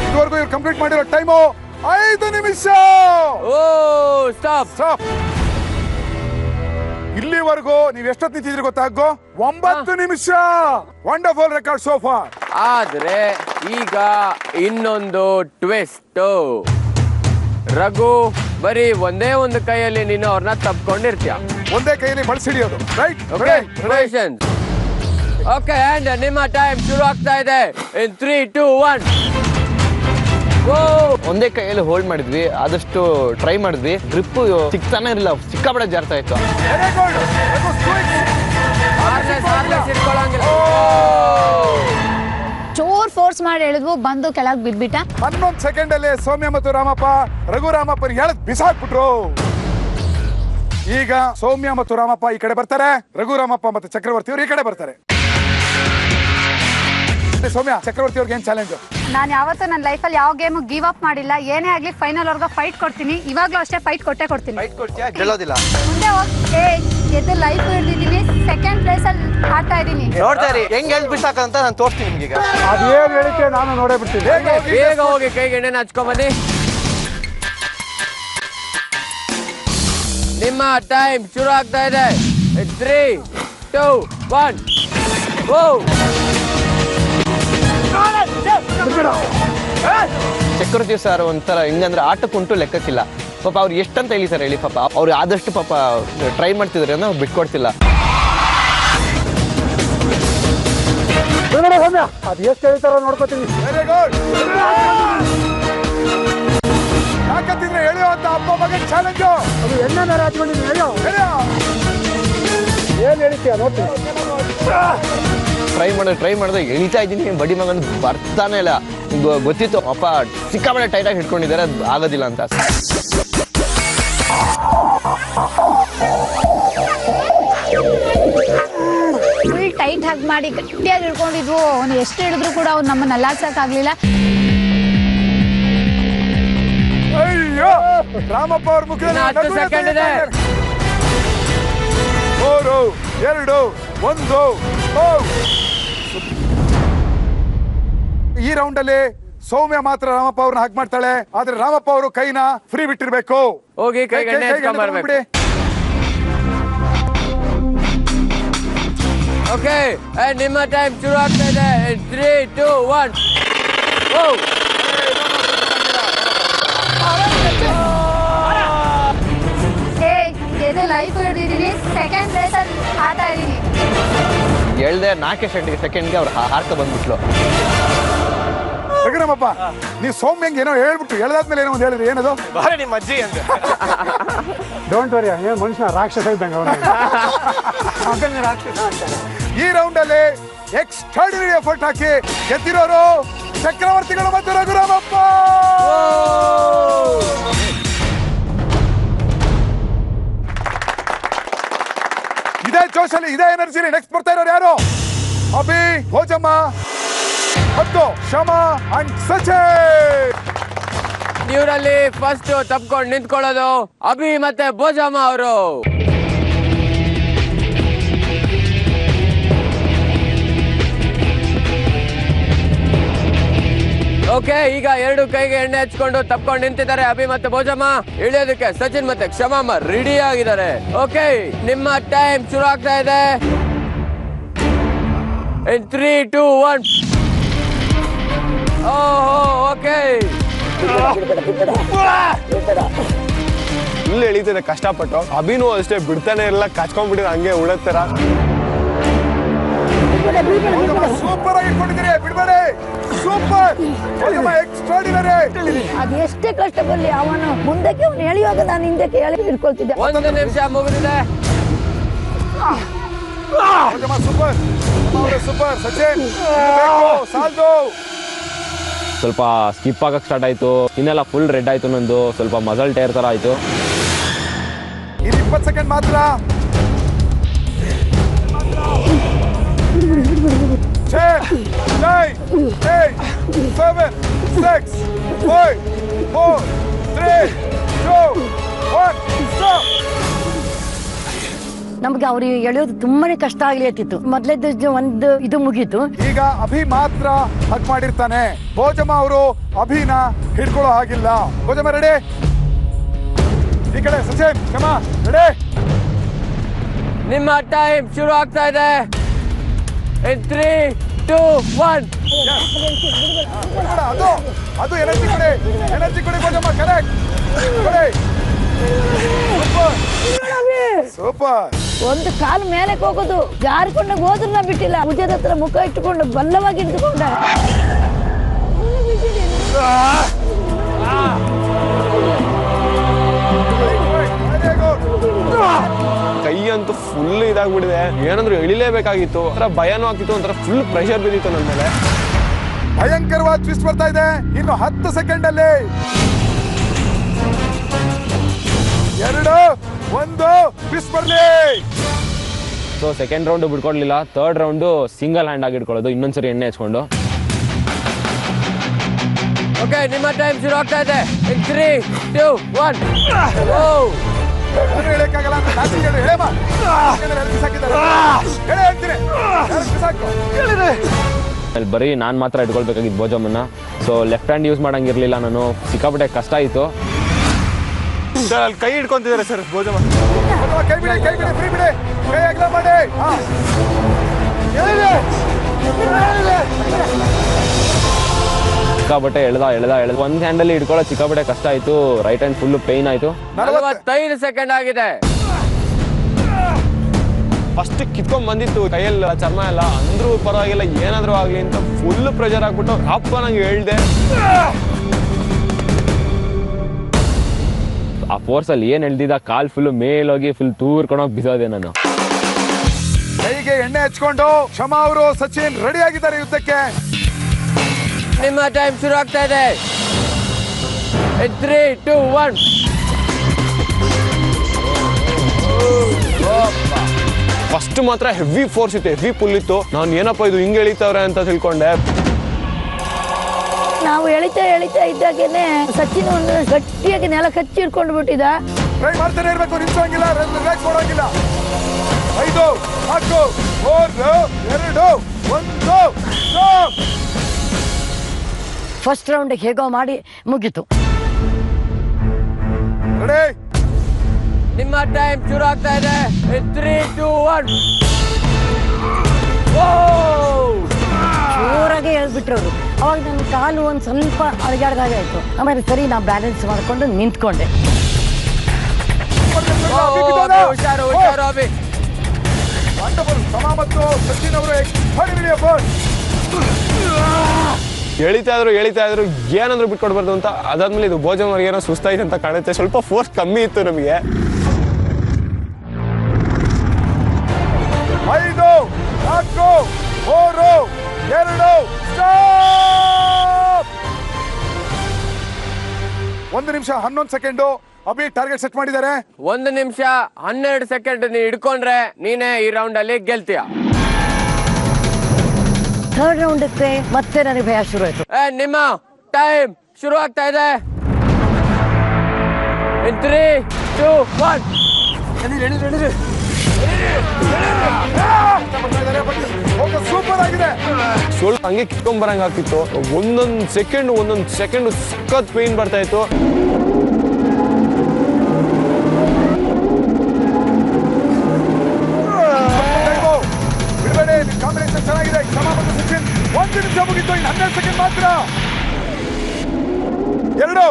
ಇದುವರೆಗೂ ಇವ್ರು ಕಂಪ್ಲೀಟ್ ಮಾಡಿರೋ ಟೈಮು 5 ನಿಮಿಷ. ಇಲ್ಲಿವರೆಗೂ ನೀವು ಎಷ್ಟೊತ್ತು ನಿಂತಿದ್ರಿ ಗೊತ್ತಾಗೋ? 9 ನಿಮಿಷ. Wonderful record sofa. ಆದ್ರೆ ಈಗ ಇನ್ನೊಂದು ಟ್ವಿಸ್ಟ್. ರಘು, ಬರೀ ಒಂದೇ ಒಂದು ಕೈಯಲ್ಲಿ ನೀನು ಅವ್ರನ್ನ ತಪ್ಕೊಂಡಿರ್ತೀಯ. ಒಂದೇ ಕೈಯಲ್ಲಿ ಬಳಸಿ ಹಿಡಿಯೋದು. ರೈಟ್? ಓಕೆ, ಅಂಡ್ ನಿಮ್ಮ ಟೈಮ್ ಶುರು ಆಗ್ತಾ ಇದೆ. ಇನ್ 3, 2, 1. ಒಂದೇ ಕೈಯಲ್ಲಿ ಹೋಲ್ಡ್ ಮಾಡಿದ್ವಿ, ಆದಷ್ಟು ಟ್ರೈ ಮಾಡಿದ್ವಿ. ಗ್ರಿಪ್ ಸಿಕ್ತಾನೆ ಇರಲಿಲ್ಲ, ಸಿಕ್ಕಾಪಟ್ಟೆ ಜಾರ್ತಾ ಇತ್ತು. ಜೋರ್ ಫೋರ್ಸ್ ಮಾಡಿ ಎಳೆದ್ವು, ಬಂದು ಕೆಳಗ್ ಬಿದ್ಬಿಟ್ಟ. 11 ಸೆಕೆಂಡ್ ಅಲ್ಲಿ ಸೌಮ್ಯ ಮತ್ತು ರಾಮಪ್ಪ, ರಘುರಾಮಪ್ಪ ಎಳೆದ್ ಬಿಸಾಕ್ಬಿಟ್ರು. ಈಗ ಸೌಮ್ಯ ಮತ್ತು ರಾಮಪ್ಪ ಈ ಕಡೆ ಬರ್ತಾರೆ, ರಘುರಾಮಪ್ಪ ಮತ್ತು ಚಕ್ರವರ್ತಿ ಅವರು ಈ ಕಡೆ ಬರ್ತಾರೆ. ಸೌಮ್ಯ, ಚಕ್ರವರ್ತಿ ಅವ್ರಿಗೆ ಏನ್ ಚಾಲೆಂಜ್? ನಾನು ಯಾವತ್ತೂ ನನ್ನ ಲೈಫಲ್ಲಿ ಯಾವ ಗೇಮ್ ಗಿವ್ ಅಪ್ ಮಾಡಿಲ್ಲ. ಏನೇ ಆಗ್ಲಿ ಫೈನಲ್ ವರ್ಗ ಫೈಟ್ ಕೊಡ್ತೀನಿ. ಇವಾಗ್ಲೂ ಅಷ್ಟೇ ಫೈಟ್ ಕೊಡ್ತೀನಿ. ಗೆಲ್ಲೋದಿಲ್ಲ. ಮುಂದೆ ಹೋಗಿ ಲೈಫ್ ಹಿಡಿದಿದ್ದೀನಿ, ಸೆಕೆಂಡ್ ಪ್ಲೇಸ್ ಅಲ್ಲಿ ಆಡ್ತಾ ಇದ್ದೀನಿ. ನೋಡ್ತಾ ಇರಿ ಹೆಂಗ್ ಎಲ್ದ್ ಬಿಸಾಕಂತ ನಾನು ತೋರಿಸ್ತೀನಿ ನಿಮ್ಗೆ. ಅದೇನ್ ಹೇಳಿಕೆ ನಾನು ನೋಡೇ ಬಿಡ್ತೀನಿ. ಬೇಗ ಹೋಗಿ ಕೈಗೆ ಎಣ್ಣೆನ ಹಚ್ಕೊಂಡ್ ಬನ್ನಿ. ನಿಮ್ಮ ಟೈಮ್ ಶುರು ಆಗ್ತಾ ಇದೆ. 3, 2, 1. ಚಕ್ರವರ್ತಿ ಸರ್ ಒಂಥರ ಹಿಂಗಂದ್ರೆ ಆಟಕ್ಕುಂಟು ಲೆಕ್ಕಕ್ಕಿಲ್ಲ. ಪಾಪ ಅವ್ರು ಎಷ್ಟಂತ ಹೇಳಿದ್ದಾರೆ ಹೇಳಿ. ಪಾಪ ಅವ್ರು ಆದಷ್ಟು ಪಾಪ ಟ್ರೈ ಮಾಡ್ತಿದ್ದಾರೆ ಅನ್ನೋ ಬಿಟ್ಕೊಡ್ತಿಲ್ಲ. ಅದು ಎಷ್ಟು ಹೇಳ್ತಾರೋ ನೋಡ್ಕೋತೀನಿ. Very good. ಯಾಕಂತಿದ್ರೆ ಎಳೆಯೋ ಅಂತ ಅಪ್ಪ ಮಗನ ಚಾಲೆಂಜು. ಅದು ಎಣ್ಣೆ ಮೇಲೆ ಹಾಚ್ಕೊಂಡಿದ್ದೀನಿ. ಎಳೆಯೋ ಏನ್ ಹೇಳಿದ್ಯಾ ನೋಡ್ತೀನಿ. ಟ್ರೈ ಮಾಡಿದ್ರೆ ಎಳಿತಾ ಇದ್ದೀನಿ, ಬಡಿ ಮಗನ್ ಬರ್ತಾನೆ ಇಲ್ಲ. ಗೊತ್ತಿತ್ತು ಅಪ್ಪ ಸಿಕ್ಕಾಪಟ್ಟೆ ಟೈಟಾಗಿ ಹಿಡ್ಕೊಂಡಿದ್ದಾರೆ, ಆಗೋದಿಲ್ಲ ಅಂತ. ಫುಲ್ ಟೈಟ್ ಹಾಕಿ ಮಾಡಿ ಗಟ್ಟಿಯಾಗಿ ಹಿಡ್ಕೊಂಡಿದ್ವು. ಅವ್ನು ಎಷ್ಟು ಹಿಡಿದ್ರು ಕೂಡ ಅವ್ನು ನಮ್ಮನ್ನ ಅಲ್ಲಾಡ್ಸಕ್ ಆಗ್ಲಿಲ್ಲ. ಅಯ್ಯೋ, ರಾಮಪ್ಪ ಅವ್ರ ಮುಖದಲ್ಲಿ 10 ಸೆಕೆಂಡ್ ಇದೆ. 3, 2, 1. ಈ ರೌಂಡ್ ಅಲ್ಲಿ ಸೌಮ್ಯ ಮಾತ್ರ ರಾಮಪ್ಪ ಅವ್ರನ್ನ ಹಾಕ್ ಮಾಡ್ತಾಳೆ. ಆದ್ರೆ ರಾಮಪ್ಪ ಅವರು ಕೈನ ಫ್ರೀ ಬಿಟ್ಟಿರ್ಬೇಕು. ಹೋಗಿ ಕೈಗೆ ಎಣ್ಣೆ ಹಚ್ಕೊಂಡ್ ಬರ್ಬೇಕು. ಓಕೆ, ನಿಮ್ಮ ಟೈಮ್ ಶುರು ಆಗ್ತಾ ಇದೆ. 3, 2, 1. ಲೈಫ್ ಹಿಡಿದಿದ್ದೀನಿ, ಸೆಕೆಂಡ್ ಪ್ಲೇಸ್ ಅಲ್ಲಿ ಆಡ್ತಾ ಇದ್ದೀನಿ. ಹೇಳ್ದೆ 4 ಸೆಕೆಂಡ್ಗೆ ಅವ್ರು ಹಾರ್ಕ ಬಂದ್ಬಿಟ್ಲು. ರಘುರಾಮಪ್ಪ, ನೀವು ಸೌಮ್ಯಂಗೆ ಏನೋ ಹೇಳ್ಬಿಟ್ಟು ಹೇಳ್ದಾದ್ಮೇಲೆ ಏನೋ ಒಂದು ಹೇಳಿದ್ರಿ. ಏನದು? ಬಾರೆ ನಿಮ್ಮ ಅಜ್ಜಿ ಅಂತ. ಡೋಂಟ್ ವರಿ, ಏನು ಮನುಷ್ಯ ರಾಕ್ಷಸ ಇದ್ದಂಗೆ ಅವನು. ಈ ರೌಂಡ್ ಅಲ್ಲಿ ಎಕ್ಸ್ಟ್ರಾರ್ಡಿನರಿ ಎಫರ್ಟ್ ಹಾಕಿ ಗೆದ್ದಿರೋರು ಚಕ್ರವರ್ತಿಗಳು ಮತ್ತು ರಘುರಾಮಪ್ಪ. ಇದೇ ಜೋಶಲ್ಲಿ, ಇದೇ ಎನರ್ಜಿಲಿ ನೆಕ್ಸ್ಟ್ ಬರ್ತಾ ಇರೋರು ಯಾರು? ಅಭಿ, ಭೋಜಮ್ಮ ಮತ್ತು ಶಮಾ ಅಂಡ್ ಸಚಿನ್. ಇವರಲ್ಲಿ ಫಸ್ಟ್ ತಪ್ಕೊಂಡು ನಿಂತ್ಕೊಳ್ಳೋದು ಅಭಿ ಮತ್ತೆ ಭೋಜಮ್ಮ ಅವರು. ಓಕೆ, ಈಗ 2 ಕೈಗೆ ಎಣ್ಣೆ ಹಚ್ಕೊಂಡು ತಪ್ಕೊಂಡು ನಿಂತಿದ್ದಾರೆ ಅಭಿ ಮತ್ತೆ ಭೋಜಮ್ಮ. ಇಳಿಯೋದಕ್ಕೆ ಸಚಿನ್ ಮತ್ತೆ ಕ್ಷಮಮ್ಮ ರೆಡಿ ಆಗಿದ್ದಾರೆ. ಓಕೆ, ನಿಮ್ಮ ಟೈಮ್ ಶುರು ಆಗ್ತಾ ಇದೆ. 3, 2, 1. ಓಹೋ, ಓಕೆ. ಫುಲ್ ಎಳಿತಿದೆ ಕಷ್ಟಪಟ್ಟು. ಅಭಿನೂ ಅಷ್ಟೇ ಬಿಡ್ತಾನೆ ಇರಲ್ಲ, ಕಚ್ಕೊಂಡ್ಬಿಟ್ಟಿದೆ ಹಂಗೆ ಉಳತ್ತರ. ಸೂಪರ್ ಆಗಿ ಇಟ್ಕೊಂಡಿದ್ದೀರಿ, ಬಿಡಬೇಡಿ. Super, extraordinary. ಅದು ಎಷ್ಟೇ ಕಷ್ಟ ಬರಲಿ ಅವನು ಮುಂದಕ್ಕೆ ಅವನು ಎಳೆಯುವಾಗ ನಾನು ಹಿಂದಕ್ಕೆ ಎಳೆ ಹಿಡ್ಕೊಳ್ತಿದ್ದೆ. 1 ನಿಮಿಷ ಮುಗಿದಿದೆ. Super super. ಸಚಿನ್ ಸಾಲ್ದು. ಸ್ವಲ್ಪ ಸ್ಕಿಪ್ ಆಗಕ್ಕೆ ಸ್ಟಾರ್ಟ್ ಆಯ್ತು, ಇನ್ನೆಲ್ಲ ಫುಲ್ ರೆಡ್ ಆಯ್ತು, ನಂದು ಸ್ವಲ್ಪ ಮಸಲ್ ಟೈರ್ ತರ ಆಯ್ತು. ಇದು 20 ಸೆಕೆಂಡ್ ಮಾತ್ರ. 10, 9, 8, 7, 6, 5, 4, 3, 2, 1, stop. ನಮ್ಗೆ ಅವ್ರಿಗೆ ಎಳೆಯೋದು ತುಂಬಾನೇ ಕಷ್ಟ ಆಗ್ಲಿತ್ತಿತ್ತು. ಮೊದಲೇದ್ದು ಒಂದು ಇದು ಮುಗೀತು. ಈಗ ಅಭಿ ಮಾತ್ರ ಹಕ್ ಮಾಡಿರ್ತಾನೆ. ಭೋಜಮ್ಮ ಅವರು ಅಭಿನ ಹಿಡ್ಕೊಳ್ಳೋ ಹಾಗಿಲ್ಲ. ಭೋಜಮ್ಮ ರೆಡಿ? ಈ ಕಡೆ ಸಚಿನ್ ಕಮ ರೆಡಿ? ನಿಮ್ಮ ಟೈಮ್ ಶುರು ಆಗ್ತಾ ಇದೆ. 3, 2, 1. ಅದು ಎನರ್ಜಿ ಕೊಡಿ ಭೋಜಮ್ಮ. ಕರೆಕ್ಟ್. ಸೂಪರ್. ಒಂದು ಕಾಲು ಮೇಲೆ ಹೋಗೋದು, ಜಾರಿಕೊಂಡಾಗ ಹೋದ್ರು ನಾ ಬಿಟ್ಟಿಲ್ಲ. ಭುಜದ ಹತ್ರ ಮುಖ ಇಟ್ಟುಕೊಂಡು ಬಲ್ಲವಾಗಿ ಹಿಡಿದುಕೊಂಡ. ಕೈ ಅಂತೂ ಫುಲ್ ಇದಾಗ್ಬಿಟ್ಟಿದೆ. ಏನಂದ್ರೆ ಎಳಿಲೇಬೇಕಾಗಿತ್ತು, ಒಂಥರ ಭಯನೂ ಆಗ್ತಿತ್ತು, ಒಂಥರ ಫುಲ್ ಪ್ರೆಷರ್ ಬಿದ್ದಿತ್ತು ನನ್ನ ಮೇಲೆ. ಭಯಂಕರವಾದ ಟ್ವಿಸ್ಟ್ ಬರ್ತಾ ಇದೆ. ಇನ್ನು 10 ಸೆಕೆಂಡ್ ಅಲ್ಲಿ 2, 1 ಟ್ವಿಸ್ಟ್ ಬರ್ಲಿ. ಸೊ ಸೆಕೆಂಡ್ ರೌಂಡ್ ಬಿಡ್ಕೊಡ್ಲಿಲ್ಲ. ಥರ್ಡ್ ರೌಂಡು ಸಿಂಗಲ್ ಹ್ಯಾಂಡ್ ಆಗಿ ಇಟ್ಕೊಳ್ಳೋದು, ಇನ್ನೊಂದ್ಸರಿ ಎಣ್ಣೆ ಹಚ್ಕೊಂಡು. ಓಕೆ, ನಿಮ್ಮ ಟೈಮ್ ಶುರು ಆಗ್ತಾ ಇದೆ. 3, 2, 1. ಹೇಳಕ್ಕಾಗಲ್ಲ ಅಂತ ಅಲ್ಲಿ ಬರೀ ನಾನು ಮಾತ್ರ ಇಟ್ಕೊಳ್ಬೇಕಾಗಿದ್ದು ಭೋಜಮ್ಮನ್ನ. ಸೊ ಲೆಫ್ಟ್ ಹ್ಯಾಂಡ್ ಯೂಸ್ ಮಾಡಂಗಿರ್ಲಿಲ್ಲ ನಾನು. ಸಿಕ್ಕಾಪಟ್ಟೆ ಕಷ್ಟ ಆಯಿತು. ಕೈ ಹಿಡ್ಕೊಂತಿದ್ದಾರೆ ಸರ್ ಭೋಜಮ್ಮ. ಕೈ ಬಿಡಿ, ಫ್ರೀ ಬಿಡಿ, ಕೈ ಅಗಲ ಮಾಡಿ. ಸಿಕ್ಕಾಪಟ್ಟೆ ಎಳ್ದ ಒಂದು ಹ್ಯಾಂಡಲ್ಲಿ ಹಿಡ್ಕೊಳ್ಳೋ ಸಿಕ್ಕಾಪಟ್ಟೆ ಕಷ್ಟ ಆಯಿತು. ರೈಟ್ ಹ್ಯಾಂಡ್ ಫುಲ್ ಪೇನ್ ಆಯಿತು. 45 ಸೆಕೆಂಡ್ ಆಗಿದೆ. ಫಸ್ಟ್ ಕಿತ್ಕೊಂಡ್ ಬಂದಿತ್ತು ಕೈಯಲ್ಲ ಚರ್ಮ ಎಲ್ಲ, ಅಂದ್ರೂ ಪರವಾಗಿಲ್ಲ ಏನಾದ್ರೂ ಆಗ್ಲಿ ಅಂತ ಫುಲ್ ಪ್ರೆಷರ್ ಆಗ್ಬಿಟ್ಟು ಅಪ್ಪ ನಂಗೆ ಹೇಳ್ದೆ. ಆ ಫೋರ್ಸಲ್ಲಿ ಏನು ಎಳ್ದಿದ್ದ ಕಾಲ್ ಫುಲ್ ಮೇಲೋಗಿ ಫುಲ್ ತೂರ್ಕೊಂಡೋಗಿ ಬಿಸೋದೆ ನಾನು. ಕೈಗೆ ಎಣ್ಣೆ ಹಚ್ಕೊಂಡು ಕ್ಷಮಾ ಅವರು ಸಚಿನ್ ರೆಡಿ ಆಗಿದ್ದಾರೆ ಯುದ್ಧಕ್ಕೆ. ನಿಮ್ಮ ಟೈಮ್ ಶುರು ಆಗ್ತಾ ಇದೆ. 3, 2, 1. ಫಸ್ಟ್ ಮಾತ್ರ ಹೆವಿ ಫೋರ್ಸ್ ಇತ್ತು, ಹೆವಿ ಪುಲ್ ಇತ್ತು. ನಾನು ಏನಪ್ಪ ಇದು ಹಿಂಗೆ ಎಳಿತಾವ್ರೆ ಅಂತ ತಿಳ್ಕೊಂಡೆ. ನಾವು ಎಳಿತಾ ಇದ್ದಾಗೇನೆ ಸಚಿನ್ ಒಂದು ಗಟ್ಟಿಯಾಗಿ ನೆಲ ಕಚ್ಚಿ ಹಿಡ್ಕೊಂಡು ಬಿಟ್ಟಿದ್ದ. ಟ್ರೈ ಮಾಡ್ತಾನೆ ಇರ್ಬೇಕು, ನಿಲ್ಸೋಂಗಿಲ್ಲ, ರಿಲ್ಯಾಕ್ಸ್ ಮಾಡೋಂಗಿಲ್ಲ. 5, 4, 3, 2, 1 ಫಸ್ಟ್ ರೌಂಡ್ ಹೇಗೋ ಮಾಡಿ ಮುಗೀತು. ರೆಡಿ? ನಿಮ್ಮ ಟೈಮ್ ಶುರು ಆಗ್ತಾ ಇದೆ. 3, 2, 1. ಜೋರಾಗಿ ಹೇಳ್ಬಿಟ್ರು ಅವರು. ಅವಾಗ ನನ್ನ ಕಾಲು ಒಂದು ಸ್ವಲ್ಪ ಅಳಗಾಡ್ದಾಗ ಆಯ್ತು. ಆಮೇಲೆ ಸರಿ ನಾ ಬ್ಯಾಲೆನ್ಸ್ ಮಾಡ್ಕೊಂಡು ನಿಂತ್ಕೊಂಡೆ. ಎಳಿತಾ ಇದ್ರು ಏನಂದ್ರು ಬಿಟ್ಕೊಡ್ಬಾರ್ದು ಅಂತ. ಅದಾದ್ಮೇಲೆ ಇದು ಭೋಜನವ್ರಿಗೆ ಏನೋ ಸುಸ್ತಾಯ್ತು ಅಂತ ಕಾಣುತ್ತೆ. ಸ್ವಲ್ಪ ಫೋರ್ಸ್ ಕಮ್ಮಿ ಇತ್ತು ನಮಗೆ. 5, 4, 3, 2 ಸ್ಟಾಪ್. 1 ನಿಮಿಷ 11 ಸೆಕೆಂಡು. ಅಭಿ ಟಾರ್ಗೆಟ್ ಸೆಟ್ ಮಾಡಿದ್ದಾರೆ. 1 ನಿಮಿಷ 12 ಸೆಕೆಂಡ್ ನೀ ಹಿಡ್ಕೊಂಡ್ರೆ ನೀನೇ ಈ ರೌಂಡ್ ಅಲ್ಲಿ ಗೆಲ್ತೀಯ. ಥರ್ಡ್ ರೌಂಡಕ್ಕೆ ಮತ್ತೆ ನನಗೆ ಭಯ ಶುರು ಆಯ್ತು. ನಿಮ್ಮ ಟೈಮ್ ಶುರು ಆಗ್ತಾ ಇದೆ. 3, 2, 1. ಸೂಪರ್ ಆಗಿದೆ. ಸ್ವಲ್ಪ ಹಂಗೆ ಕಿತ್ಕೊಂಡ್ ಬರಂಗ ಆಗ್ತಿತ್ತು. ಒಂದೊಂದು ಸೆಕೆಂಡ್ ಸಖತ್ ಪೇನ್ ಬರ್ತಾ ಇತ್ತು. ಬಿಡಬೇಡಿ, ಕಾಂಬಿನೇಷನ್ ಚೆನ್ನಾಗಿದೆ. ಕ್ಷಮಾ ಮತ್ತು ಸಚಿನ್ 1 ನಿಮಿಷ ಮುಗಿತು, ಇನ್ನು 12 ಸೆಕೆಂಡ್ ಮಾತ್ರ. 2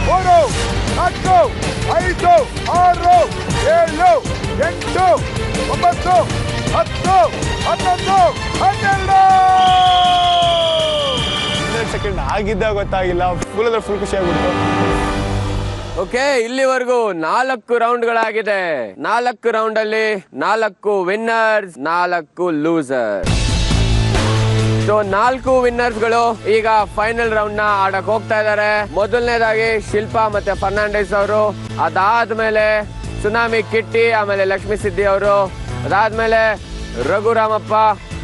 3 4 5 6 7 8 9 10 11 12 ಸೆಕೆಂಡ್ ಆಗಿದ್ದ ಗೊತ್ತಾಗಿಲ್ಲ. ಫುಲ್ ಖುಷಿ ಆಗ್ಬಿಡ್ತು. ಓಕೆ, ಇಲ್ಲಿವರೆಗೂ 4 ರೌಂಡ್ಗಳಾಗಿದೆ. 4 ರೌಂಡ್ ಅಲ್ಲಿ 4 ವಿನ್ನರ್ಸ್, 4 ಲೂಸರ್. ಸೊ 4 ವಿನ್ನರ್ಸ್ಗಳು ಈಗ ಫೈನಲ್ ರೌಂಡ್ ನ ಆಡಕ್ ಹೋಗ್ತಾ ಇದ್ದಾರೆ. ಮೊದಲನೇದಾಗಿ ಶಿಲ್ಪಾ ಮತ್ತೆ ಫರ್ನಾಂಡಿಸ್ ಅವರು, ಅದಾದ್ಮೇಲೆ ಸುನಾಮಿ ಕಿಟ್ಟಿ, ಆಮೇಲೆ ಲಕ್ಷ್ಮೀ ಸಿದ್ದಿ ಅವರು, ಅದಾದ್ಮೇಲೆ ರಘುರಾಮಪ್ಪ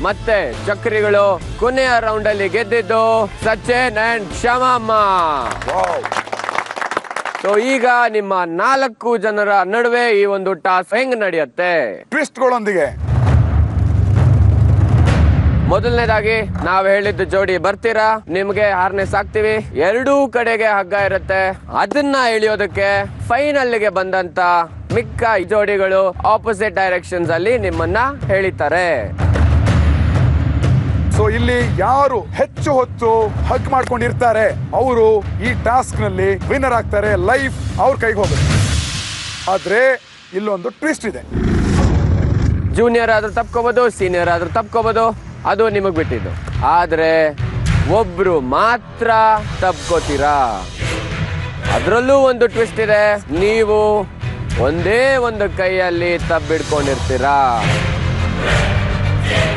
ಮತ್ತೆ ಚಕ್ರಿಗಳು. ಕೊನೆಯ ರೌಂಡ್ ಅಲ್ಲಿ ಗೆದ್ದಿದ್ದು ಸಚಿನ್ ಅಂಡ್ ಕ್ಷಮಮ್ಮ. ಸೊ ಈಗ ನಿಮ್ಮ 4 ಜನರ ನಡುವೆ ಈ ಒಂದು ಟಾಸ್ಕ್ ಹೆಂಗ್ ನಡೆಯುತ್ತೆ? ಟ್ವಿಸ್ಟ್ಗಳೊಂದಿಗೆ. ಮೊದಲನೇದಾಗಿ ನಾವ್ ಹೇಳಿದ್ದು ಜೋಡಿ ಬರ್ತೀರಾ, ನಿಮ್ಗೆ ಹಾರ್ನೆಸ್ ಹಾಕ್ತಿವಿ. 2 ಕಡೆಗೆ ಹಗ್ಗ ಇರುತ್ತೆ. ಅದನ್ನ ಎಳಿಯೋದಕ್ಕೆ ಫೈನಲ್ಗೆ ಬಂದಂತ ಮಿಕ್ಕ ಜೋಡಿಗಳು ಆಪೋಸಿಟ್ ಡೈರೆಕ್ಷನ್ಸ್ ಅಲ್ಲಿ ನಿಮ್ಮನ್ನ ಹೇಳಿತಾರೆ. ಸೊ ಇಲ್ಲಿ ಯಾರು ಹೆಚ್ಚು ಹೊತ್ತು ಹಗ್ ಮಾಡ್ಕೊಂಡಿರ್ತಾರೆ ಅವರು ಈ ಟಾಸ್ಕ್ ನಲ್ಲಿ ವಿನ್ನರ್ ಆಗ್ತಾರೆ. ಲೈಫ್ ಅವ್ರ ಕೈಗೆ ಹೋಗುತ್ತೆ. ಆದ್ರೆ ಇಲ್ಲೊಂದು ಟ್ವಿಸ್ಟ್ ಇದೆ. ಜೂನಿಯರ್ ಆದ್ರೂ ತಪ್ಕೋಬಹುದು, ಸೀನಿಯರ್ ಆದ್ರೂ ತಪ್ಕೋಬಹುದು, ಅದು ನಿಮಗ್ ಬಿಟ್ಟಿದ್ದು. ಆದ್ರೆ ಒಬ್ರು ಮಾತ್ರ ತಪ್ಕೋತೀರಾ. ಅದ್ರಲ್ಲೂ ಒಂದು ಟ್ವಿಸ್ಟ್ ಇದೆ. ನೀವು ಒಂದೇ ಒಂದು ಕೈಯಲ್ಲಿ ತಬ್ಬಿಡ್ಕೊಂಡಿರ್ತೀರಾ.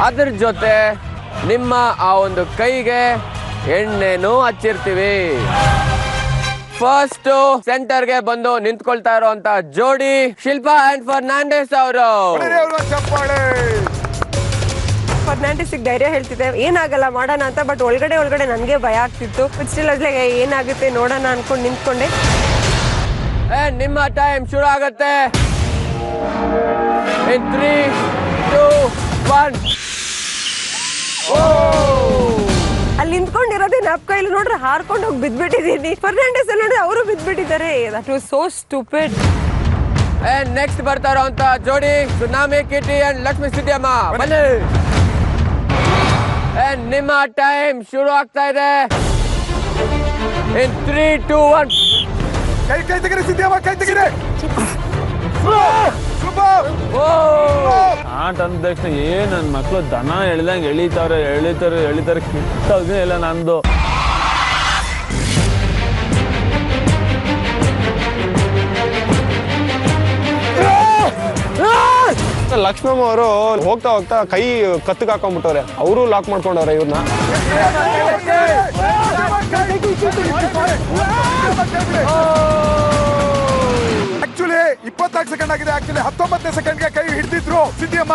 ಅದ್ರ ಜೊತೆ ನಿಮ್ಮ ಆ ಒಂದು ಕೈಗೆ ಎಣ್ಣೆನೂ ಹಚ್ಚಿರ್ತೀವಿ. ಫಸ್ಟ್ ಸೆಂಟರ್ಗೆ ಬಂದು ನಿಂತ್ಕೊಳ್ತಾ ಇರುವಂತ ಜೋಡಿ ಶಿಲ್ಪಾ ಅಂಡ್ ಫರ್ನಾಂಡಿಸ್ ಅವರು. ಫರ್ನಾಂಡಿಸ್ ಧೈರ್ಯ ಹೇಳ್ತಿದ್ದೆ ಏನಾಗಲ್ಲ ಮಾಡೋಣ ಅಂತ, ಬಟ್ ಒಳಗಡೆ ನನಗೆ ಭಯ ಆಗ್ತಿತ್ತು. ಸ್ಟಿಲ್ ಅದ್ಲಾಗೆ ಏನಾಗುತ್ತೆ ನೋಡೋಣ ಅನ್ಕೊಂಡು ನಿಂತ್ಕೊಂಡೆ. ನಿಮ್ಮ ಟೈಮ್ ಶುರು ಆಗತ್ತೆ. 3 2 1. ಅಲ್ಲಿ ನಿಂತ್ಕೊಂಡಿರೋದೇ ನಪ್ ಕೈಲಿ ನೋಡ್ರೆ ಹಾರ್ಕೊಂಡು ಹೋಗಿ ಬಿದ್ಬಿಟ್ಟಿದ್ದೀನಿ. ಫರ್ನಾಂಡಿಸ್ ನೋಡ್ರೆ ಅವರು ಬಿದ್ಬಿಟ್ಟಿದ್ದಾರೆ. That was so stupid. Next ಬರ್ತಾ ಇರೋಂತ ಜೋಡಿ ಸುನಾಮಿ ಕಿಟಿ ಅಂಡ್ ಲಕ್ಷ್ಮೀ ಸಿದ್ದಿಯಮ್ಮ. ಬನ್ನಿ. ನಿಮ್ಮ ಟೈಮ್ ಶುರು ಆಗ್ತಾ ಇದೆ. 3 2 1. ಕೈ ತೆಗಿರಿ ಸಿದ್ದಿಯಮ್ಮ, ಕೈ ತೆಗಿರಿ. ಆಟ ಅಂದ ತಕ್ಷಣ ನನ್ನ ಮಕ್ಕಳು ದನ ಎಳ್ದಂಗೆ ಎಳಿತಾರೆ ಕಿಟ್ಟೋದೇ ಇಲ್ಲ ನಂದು. ಲಕ್ಷ್ಮಮ್ಮ ಅವರು ಹೋಗ್ತಾ ಹೋಗ್ತಾ ಕೈ ಕತ್ತಿಗೆ ಹಾಕೊಂಡ್ಬಿಟ್ಟವ್ರೆ. ಅವರು ಲಾಕ್ ಮಾಡ್ಕೊಂಡವ್ರೆ ಇವ್ರನ್ನ. ಆಕ್ಚುಲಿ 24 ಸೆಕೆಂಡ್ ಆಗಿದೆ. ಆಕ್ಚುಲಿ 19ನೇ ಸೆಕೆಂಡ್ಗೆ ಕೈ ಹಿಡಿದಿದ್ರು ಸಿದ್ದಿಯಮ್ಮ.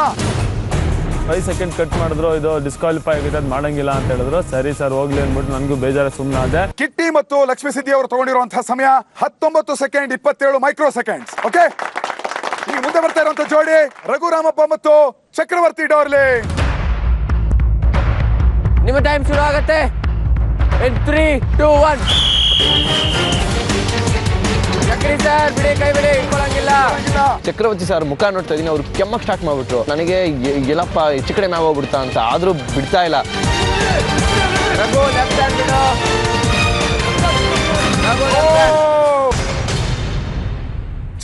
5 ಸೆಕೆಂಡ್ ಕಟ್ ಮಾಡಿದ್ರು. ಇದು ಡಿಸ್ಕ್ವಾಲಿಫೈ ಆಗಿದೆ, ಅದು ಮಾಡಂಗಿಲ್ಲ ಅಂತ ಹೇಳಿದ್ರು. ಸರಿ ಸರ್ ಹೋಗ್ಲಿ ಅಂದ್ಬಿಟ್ಟು ನನಗೂ ಬೇಜಾರ ಸುಮ್ಮನೆ ಆದೆ. ಕಿಟ್ಟಿ ಮತ್ತು ಲಕ್ಷ್ಮೀ ಸಿದ್ದಿ ಅವರು ತಗೊಂಡಿರುವಂತಹ ಸಮಯ 19 ಸೆಕೆಂಡ್ 27 ಮೈಕ್ರೋ ಸೆಕೆಂಡ್ಸ್. ಓಕೆ, ಈಗ ಮುಂದೆ ಬರ್ತಾ ಇರುವಂತ ಜೋಡಿ ರಘುರಾಮಪ್ಪ ಮತ್ತು ಚಕ್ರವರ್ತಿ ಡೋರ್ಲಿ. ನಿಮ್ಮ ಟೈಮ್ ಶುರು ಆಗತ್ತೆ. 3 2 1. ಚಕ್ರಿ ಸರ್ ಬಿಡಿ, ಕೈ ಬಿಡಿ, ಇಟ್ಕೊಳಂಗಿಲ್ಲ. ಚಕ್ರವರ್ತಿ ಸರ್ ಮುಖ ನೋಡ್ತಾ ಇದೀನಿ. ಅವ್ರು ಕೆಮ್ಮಕ್ ಸ್ಟಾರ್ಟ್ ಮಾಡ್ಬಿಟ್ರು. ನನಗೆ ಎಲ್ಲಪ್ಪ ಹೆಚ್ಚು ಕಡೆ ಮ್ಯಾಗ ಹೋಗ್ಬಿಡ್ತಾ ಅಂತ, ಆದ್ರೂ ಬಿಡ್ತಾ ಇಲ್ಲ. ರಘು ಲೆಫ್ಟ್ ಹ್ಯಾಂಡ್ ಬಿಡು.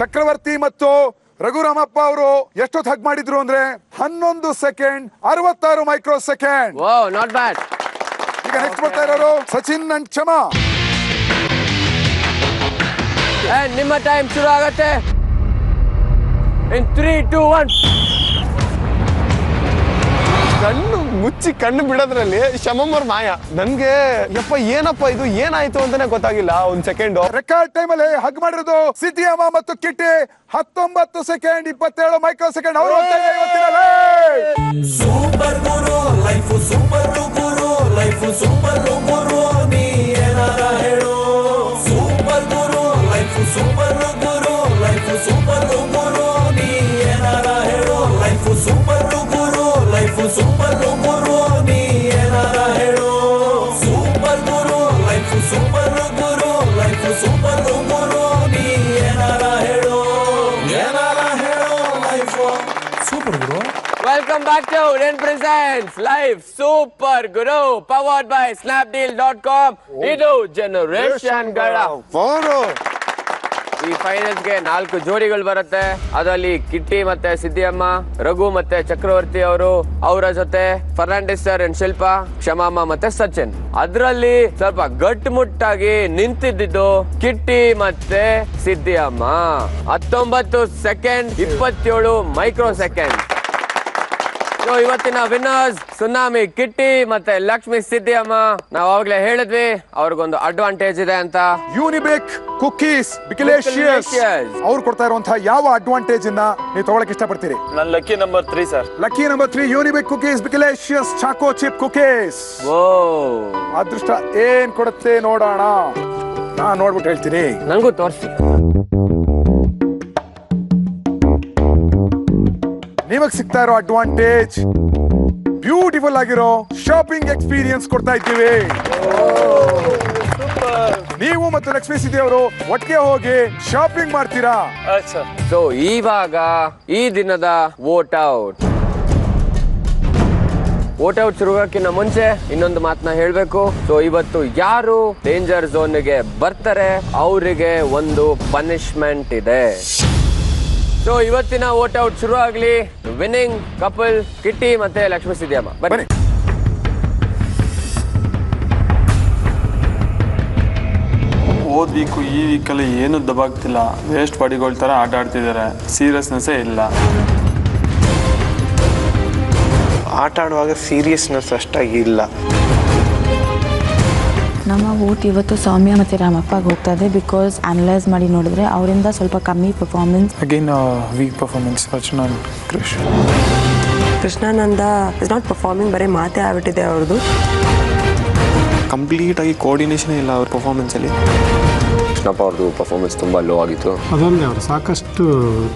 ಚಕ್ರವರ್ತಿ ಮತ್ತು ರಘುರಾಮಪ್ಪ ಅವರು ಎಷ್ಟೊತ್ತು ಹಗ್ ಮಾಡಿದ್ರು ಅಂದ್ರೆ 11 second 66 micro second. Not bad. ಈಗ ನೆಕ್ಸ್ಟ್ ಬರ್ತಾ ಇರೋರು ಸಚಿನ್ ಅಂಡ್ ಕ್ಷಮಾ. ನಿಮ್ಮ ಟೈಮ್ ಶುರು ಆಗತ್ತೆ. 3 2 1. ಕಣ್ಣು ಮುಚ್ಚಿ ಕಣ್ಣು ಬಿಡೋದ್ರಲ್ಲಿ ಶಮಮ್ಮರ್ ಮಾಯ. ನನ್ಗೆ ಯಪ್ಪ ಏನಪ್ಪ ಇದು ಏನಾಯ್ತು ಅಂತಾನೆ ಗೊತ್ತಾಗಿಲ್ಲ. ಒಂದ್ ಸೆಕೆಂಡ್. ರೆಕಾರ್ಡ್ ಟೈಮ್ ಅಲ್ಲಿ ಹಗ್ ಮಾಡಿರೋದು ಸಿದ್ದಿಯಮ್ಮ ಮತ್ತು ಕಿಟ್ಟಿ 19 ಸೆಕೆಂಡ್ 27 ಮೈಕ್ರೋ ಸೆಕೆಂಡ್. ಅವರು super guru life, super guru life, super guru ನೀ ಏನಾರ ಹೇಳು. Super guru life, super guru life, super guru ನೀ ಏನಾರ ಹೇಳು. Life super guru life, super guru ನೀ ಏನಾರ ಹೇಳು. Super guru life, super guru life, super guru ನೀ ಏನಾರ ಹೇಳು. ಏನಾರ ಹೇಳು. Life super guru. Welcome Backtown presents Life Super Guru powered by Snapdeal.com. ಇದು ಜನರೇಷನ್ ಗಳ ಈ ಫೈನಲ್ಸ್ ಗೆ 4 ಜೋಡಿಗಳು ಬರುತ್ತೆ. ಅದರಲ್ಲಿ ಕಿಟ್ಟಿ ಮತ್ತೆ ಸಿದ್ದಿಯಮ್ಮ, ರಘು ಮತ್ತೆ ಚಕ್ರವರ್ತಿ ಅವರು, ಅವರ ಜೊತೆ ಫರ್ನಾಂಡಿಸ್ ಸರ್ ಅಂಡ್ ಶಿಲ್ಪಾ, ಕ್ಷಮಾಮ್ಮ ಮತ್ತೆ ಸಚಿನ್. ಅದರಲ್ಲಿ ಸ್ವಲ್ಪ ಗಟ್ಟುಮುಟ್ಟಾಗಿ ನಿಂತಿದ್ದು ಕಿಟ್ಟಿ ಮತ್ತೆ ಸಿದ್ದಿಯಮ್ಮ. 19 ಸೆಕೆಂಡ್ 27 ಮೈಕ್ರೋ ಸೆಕೆಂಡ್. ಇವತ್ತಿನ ವಿನ್ನರ್ಸ್ ಸುನಾಮಿ ಕಿಟ್ಟಿ ಮತ್ತೆ ಲಕ್ಷ್ಮಿ ಸಿದ್ದಿಯಮ್ಮ. ನಾವು ಅವಾಗಲೇ ಹೇಳಿದ್ವಿ ಅವ್ರಿಗೊಂದು ಅಡ್ವಾಂಟೇಜ್ ಇದೆ ಅಂತ. ಯೂನಿಬಿಕ್ ಕುಕೀಸ್ ಬಿಕಲೇಶಿಯಸ್ ಅವ್ರು ಕೊಡ್ತಾ ಇರುವಂತಹ ಯಾವ ಅಡ್ವಾಂಟೇಜ್ ಅನ್ನ ನೀವು ತಗೊಳಕ್ ಇಷ್ಟಪಡ್ತೀರಿ? ನನ್ನ lucky number 3 sir. Lucky number 3 Unibic cookies ಬಿಕಲೇಶಿಯಸ್ ಚಾಕೋ ಚಿಪ್ ಕುಕೀಸ್. ಅದೃಷ್ಟ ಏನ್ ಕೊಡುತ್ತೆ ನೋಡೋಣ. ನಾನ್ ನೋಡ್ಬಿಟ್ಟು ಹೇಳ್ತೀನಿ. ನಂಗೂ ತೋರಿಸಿ. ನಿಮಗ್ ಸಿಗ್ತಾ ಇರೋ ಅಡ್ವಾಂಟೇಜ್ ಬ್ಯೂಟಿಫುಲ್ ಆಗಿರೋ ಶಾಪಿಂಗ್ ಎಕ್ಸ್ಪೀರಿಯನ್ಸ್ ಕೊಡ್ತಾ ಇದ್ದೀವಿ. ನೀವು ಮತ್ತು ಲಕ್ಷ್ಮೀ ಸಿದ್ದಿ ಅವರು ಒಟ್ಟಿಗೆ ಹೋಗಿ ಶಾಪಿಂಗ್ ಮಾಡ್ತೀರಾ? ಸೊ ಇವಾಗ ಈ ದಿನದ ವೋಟ್ ಔಟ್ ಶುರುಗಕ್ಕಿಂತ ಮುಂಚೆ ಇನ್ನೊಂದು ಮಾತನ್ನ ಹೇಳ್ಬೇಕು. ಸೊ ಇವತ್ತು ಯಾರು ಡೇಂಜರ್ ಝೋನ್ಗೆ ಬರ್ತಾರೆ ಅವರಿಗೆ ಒಂದು ಪನಿಷ್ಮೆಂಟ್ ಇದೆ. ಸೊ ಇವತ್ತಿನ ವೋಟ್ ಔಟ್ ಶುರು ಆಗ್ಲಿ. ವಿನ್ನಿಂಗ್ ಕಪಲ್ ಕಿಟ್ಟಿ ಮತ್ತೆ ಲಕ್ಷ್ಮೀ ಸಿದ್ದಿಯಮ್ಮ ಬನ್ನಿ. ಹೋದ್ ವೀಕು ಈ ವೀಕಲ್ಲಿ ಏನು ದಬಾಗ್ತಿಲ್ಲ. ವೇಸ್ಟ್ ಬಾಡಿಗಳ ಥರ ಆಟ ಆಡ್ತಿದ್ದಾರೆ. ಸೀರಿಯಸ್ನೆಸ್ಸೇ ಇಲ್ಲ. ಆಟ ಆಡುವಾಗ ಸೀರಿಯಸ್ನೆಸ್ ಅಷ್ಟಾಗಿ ಇಲ್ಲ. ನಮ್ಮ ವೋಟ್ ಇವತ್ತು ಸೌಮ್ಯ ಮತ್ತು ರಾಮಪ್ಪಗೆ ಹೋಗ್ತಾ ಇದೆ. ಬಿಕಾಸ್ ಅನಲೈಸ್ ಮಾಡಿ ನೋಡಿದ್ರೆ ಅವರಿಂದ ಸ್ವಲ್ಪ ಕಮ್ಮಿ performance. Again weak performance Rachana Krishnananda is not performing, ಬರೀ ಮಾತೇ ಆಗ್ಬಿಟ್ಟಿದೆ ಅವ್ರದ್ದು. ಕಂಪ್ಲೀಟ್ ಆಗಿ ಕೋಆರ್ಡಿನೇಷನ್ ಇಲ್ಲ ಅವ್ರ ಪರ್ಫಾರ್ಮೆನ್ಸಲ್ಲಿ. ಕೃಷ್ಣಪ್ಪ ಅವ್ರದ್ದು ಪರ್ಫಾರ್ಮೆನ್ಸ್ ತುಂಬ ಲೋ ಆಗಿತ್ತು. ಅದಲ್ಲದೆ ಅವರು ಸಾಕಷ್ಟು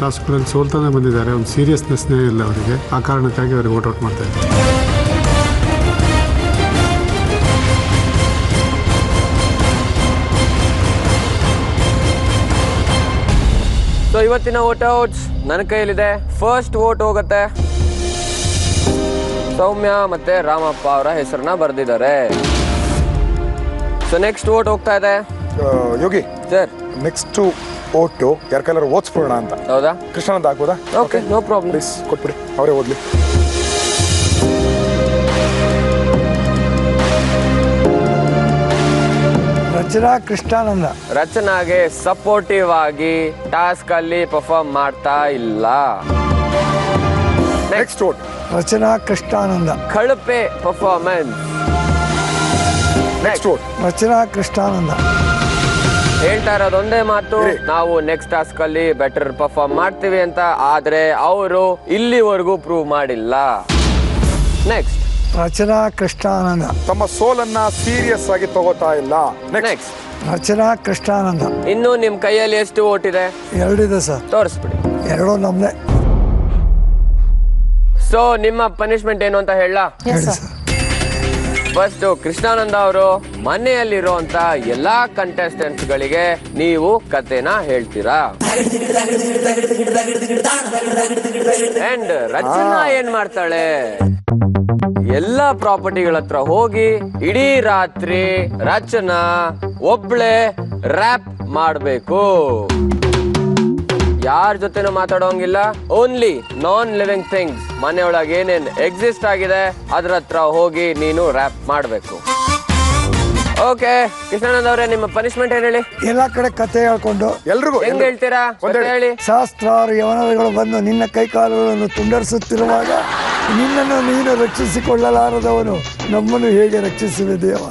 ಟಾಸ್ಕ್ಗಳಲ್ಲಿ ಸೋಲ್ತಾನೆ ಬಂದಿದ್ದಾರೆ. ಒಂದು ಸೀರಿಯಸ್ನೆಸ್ನೇ ಇಲ್ಲ ಅವರಿಗೆ. ಆ ಕಾರಣಕ್ಕಾಗಿ ಅವ್ರಿಗೆ ವೋಟ್ ಔಟ್ ಮಾಡ್ತಾ ಇದ್ದಾರೆ. ಸೊ ಇವತ್ತಿನ ವೋಟ್ ಔಟ್ಸ್ ನನ್ನ ಕೈಯಲ್ಲಿದೆ. ಫಸ್ಟ್ ವೋಟ್ ಹೋಗುತ್ತೆ ಸೌಮ್ಯ ಮತ್ತೆ ರಾಮಪ್ಪ ಅವರ ಹೆಸರನ್ನ ಬರೆದಿದ್ದಾರೆ. ಸೊ ನೆಕ್ಸ್ಟ್ ವೋಟ್ ಹೋಗ್ತಾ ಇದೆ ಯೋಗಿ ಸರ್. ನೆಕ್ಸ್ಟ್ ವೋಟು ಯಾರ ಕೈಲಾರು ಓದಿಸ್ಬಿಡೋಣ ಅಂತ. ಹೌದಾ? ಕೃಷ್ಣಾನಂದ ಆಗ್ಬೋದಾ? Okay, no problem. ಪ್ಲೀಸ್ ಕೊಟ್ಬಿಡಿ, ಅವರೇ ಓದ್ಲಿ. ರಚನಾ ಕೃಷ್ಣಾನಂದ. ರಚನಾಗೆ ಸಪೋರ್ಟಿವ್ ಆಗಿ ಟಾಸ್ಕ್ ಅಲ್ಲಿ ಪರ್ಫಾರ್ಮ್ ಮಾಡ್ತಾ ಇಲ್ಲ. ನೆಕ್ಸ್ಟ್ ವೋಟ್ ರಚನಾ ಕೃಷ್ಣಾನಂದ. ಕಳಪೆ ಪರ್ಫಾರ್ಮೆನ್ಸ್. ನೆಕ್ಸ್ಟ್ ವೋಟ್ ರಚನಾ ಕೃಷ್ಣಾನಂದ. ಹೇಳ್ತಾ ಇರೋದೊಂದೇ ಮಾತು, ನಾವು ನೆಕ್ಸ್ಟ್ ಟಾಸ್ಕ್ ಅಲ್ಲಿ ಬೆಟರ್ ಪರ್ಫಾರ್ಮ್ ಮಾಡ್ತೀವಿ ಅಂತ. ಆದ್ರೆ ಅವರು ಇಲ್ಲಿವರೆಗೂ ಪ್ರೂವ್ ಮಾಡಿಲ್ಲ. ನೆಕ್ಸ್ಟ್ ರಚನಾ ಕೃಷ್ಣಾನಂದ. ತಮ್ಮ ಸೋಲನ್ನ ಸೀರಿಯಸ್ ಆಗಿ ತಗೋತಾ ಇಲ್ಲ. ನೆಕ್ಸ್ಟ್ ರಚನಾ ಕೃಷ್ಣಾನಂದ. ಇನ್ನು ನಿಮ್ ಕೈಯಲ್ಲಿ ಎಷ್ಟು ವೋಟ್ ಇದೆ? 2 ಇದೆ ಸರ್. ತೋರಿಸ್ಬಿಡಿ. 2 ನಮ್ದೆ. ಸೊ ನಿಮ್ಮ ಪನಿಷ್ಮೆಂಟ್ ಏನು ಅಂತ ಹೇಳ? ಫಸ್ಟ್ ಕೃಷ್ಣಾನಂದ ಅವರು ಮನೆಯಲ್ಲಿರುವಂತ ಎಲ್ಲಾ ಕಂಟೆಸ್ಟೆಂಟ್ಸ್ ಗಳಿಗೆ ನೀವು ಕತೆನ ಹೇಳ್ತೀರಾ. ಅಂಡ್ ರಚನಾ ಏನ್ ಮಾಡ್ತಾಳೆ, ಎಲ್ಲಾ ಪ್ರಾಪರ್ಟಿಗಳ ಹತ್ರ ಹೋಗಿ ಇಡೀ ರಾತ್ರಿ ರಚನಾ ಒಬ್ಳೆ ರ್ಯಾಪ್ ಮಾಡ್ಬೇಕು. ಯಾರ ಜೊತೆನೂ ಮಾತಾಡೋಂಗಿಲ್ಲ. ಓನ್ಲಿ ನಾನ್ ಲಿವಿಂಗ್ ಥಿಂಗ್ಸ್, ಮನೆಯೊಳಗೆ ಏನೇನ್ ಎಕ್ಸಿಸ್ಟ್ ಆಗಿದೆ ಅದ್ರ ಹತ್ರ ಹೋಗಿ ನೀನು ರ್ಯಾಪ್ ಮಾಡ್ಬೇಕು. ಓಕೆ ಕೃಷ್ಣಾನಂದ ಅವರೇ, ನಿಮ್ಮ ಪನಿಷ್ಮೆಂಟ್ ಏನ್ ಹೇಳಿ? ಎಲ್ಲಾ ಕಡೆ ಕತೆ ಹೇಳ್ಕೊಂಡು ಎಲ್ರಿಗೂ ಹೆಂಗ್ ಹೇಳ್ತೀರಾ ಹೇಳಿ. ಶಾಸ್ತ್ರಾರು ಯವನಗಳು ಬಂದು ನಿನ್ನ ಕೈಕಾಲುಗಳನ್ನು ತುಂಡರಿಸುತ್ತಿರುವಾಗ ನಿನ್ನನ್ನು ನೀನು ರಕ್ಷಿಸಿಕೊಳ್ಳಲಾರದವನು ನಮ್ಮನ್ನು ಹೇಗೆ ರಕ್ಷಿಸುವೆ ದೇವ?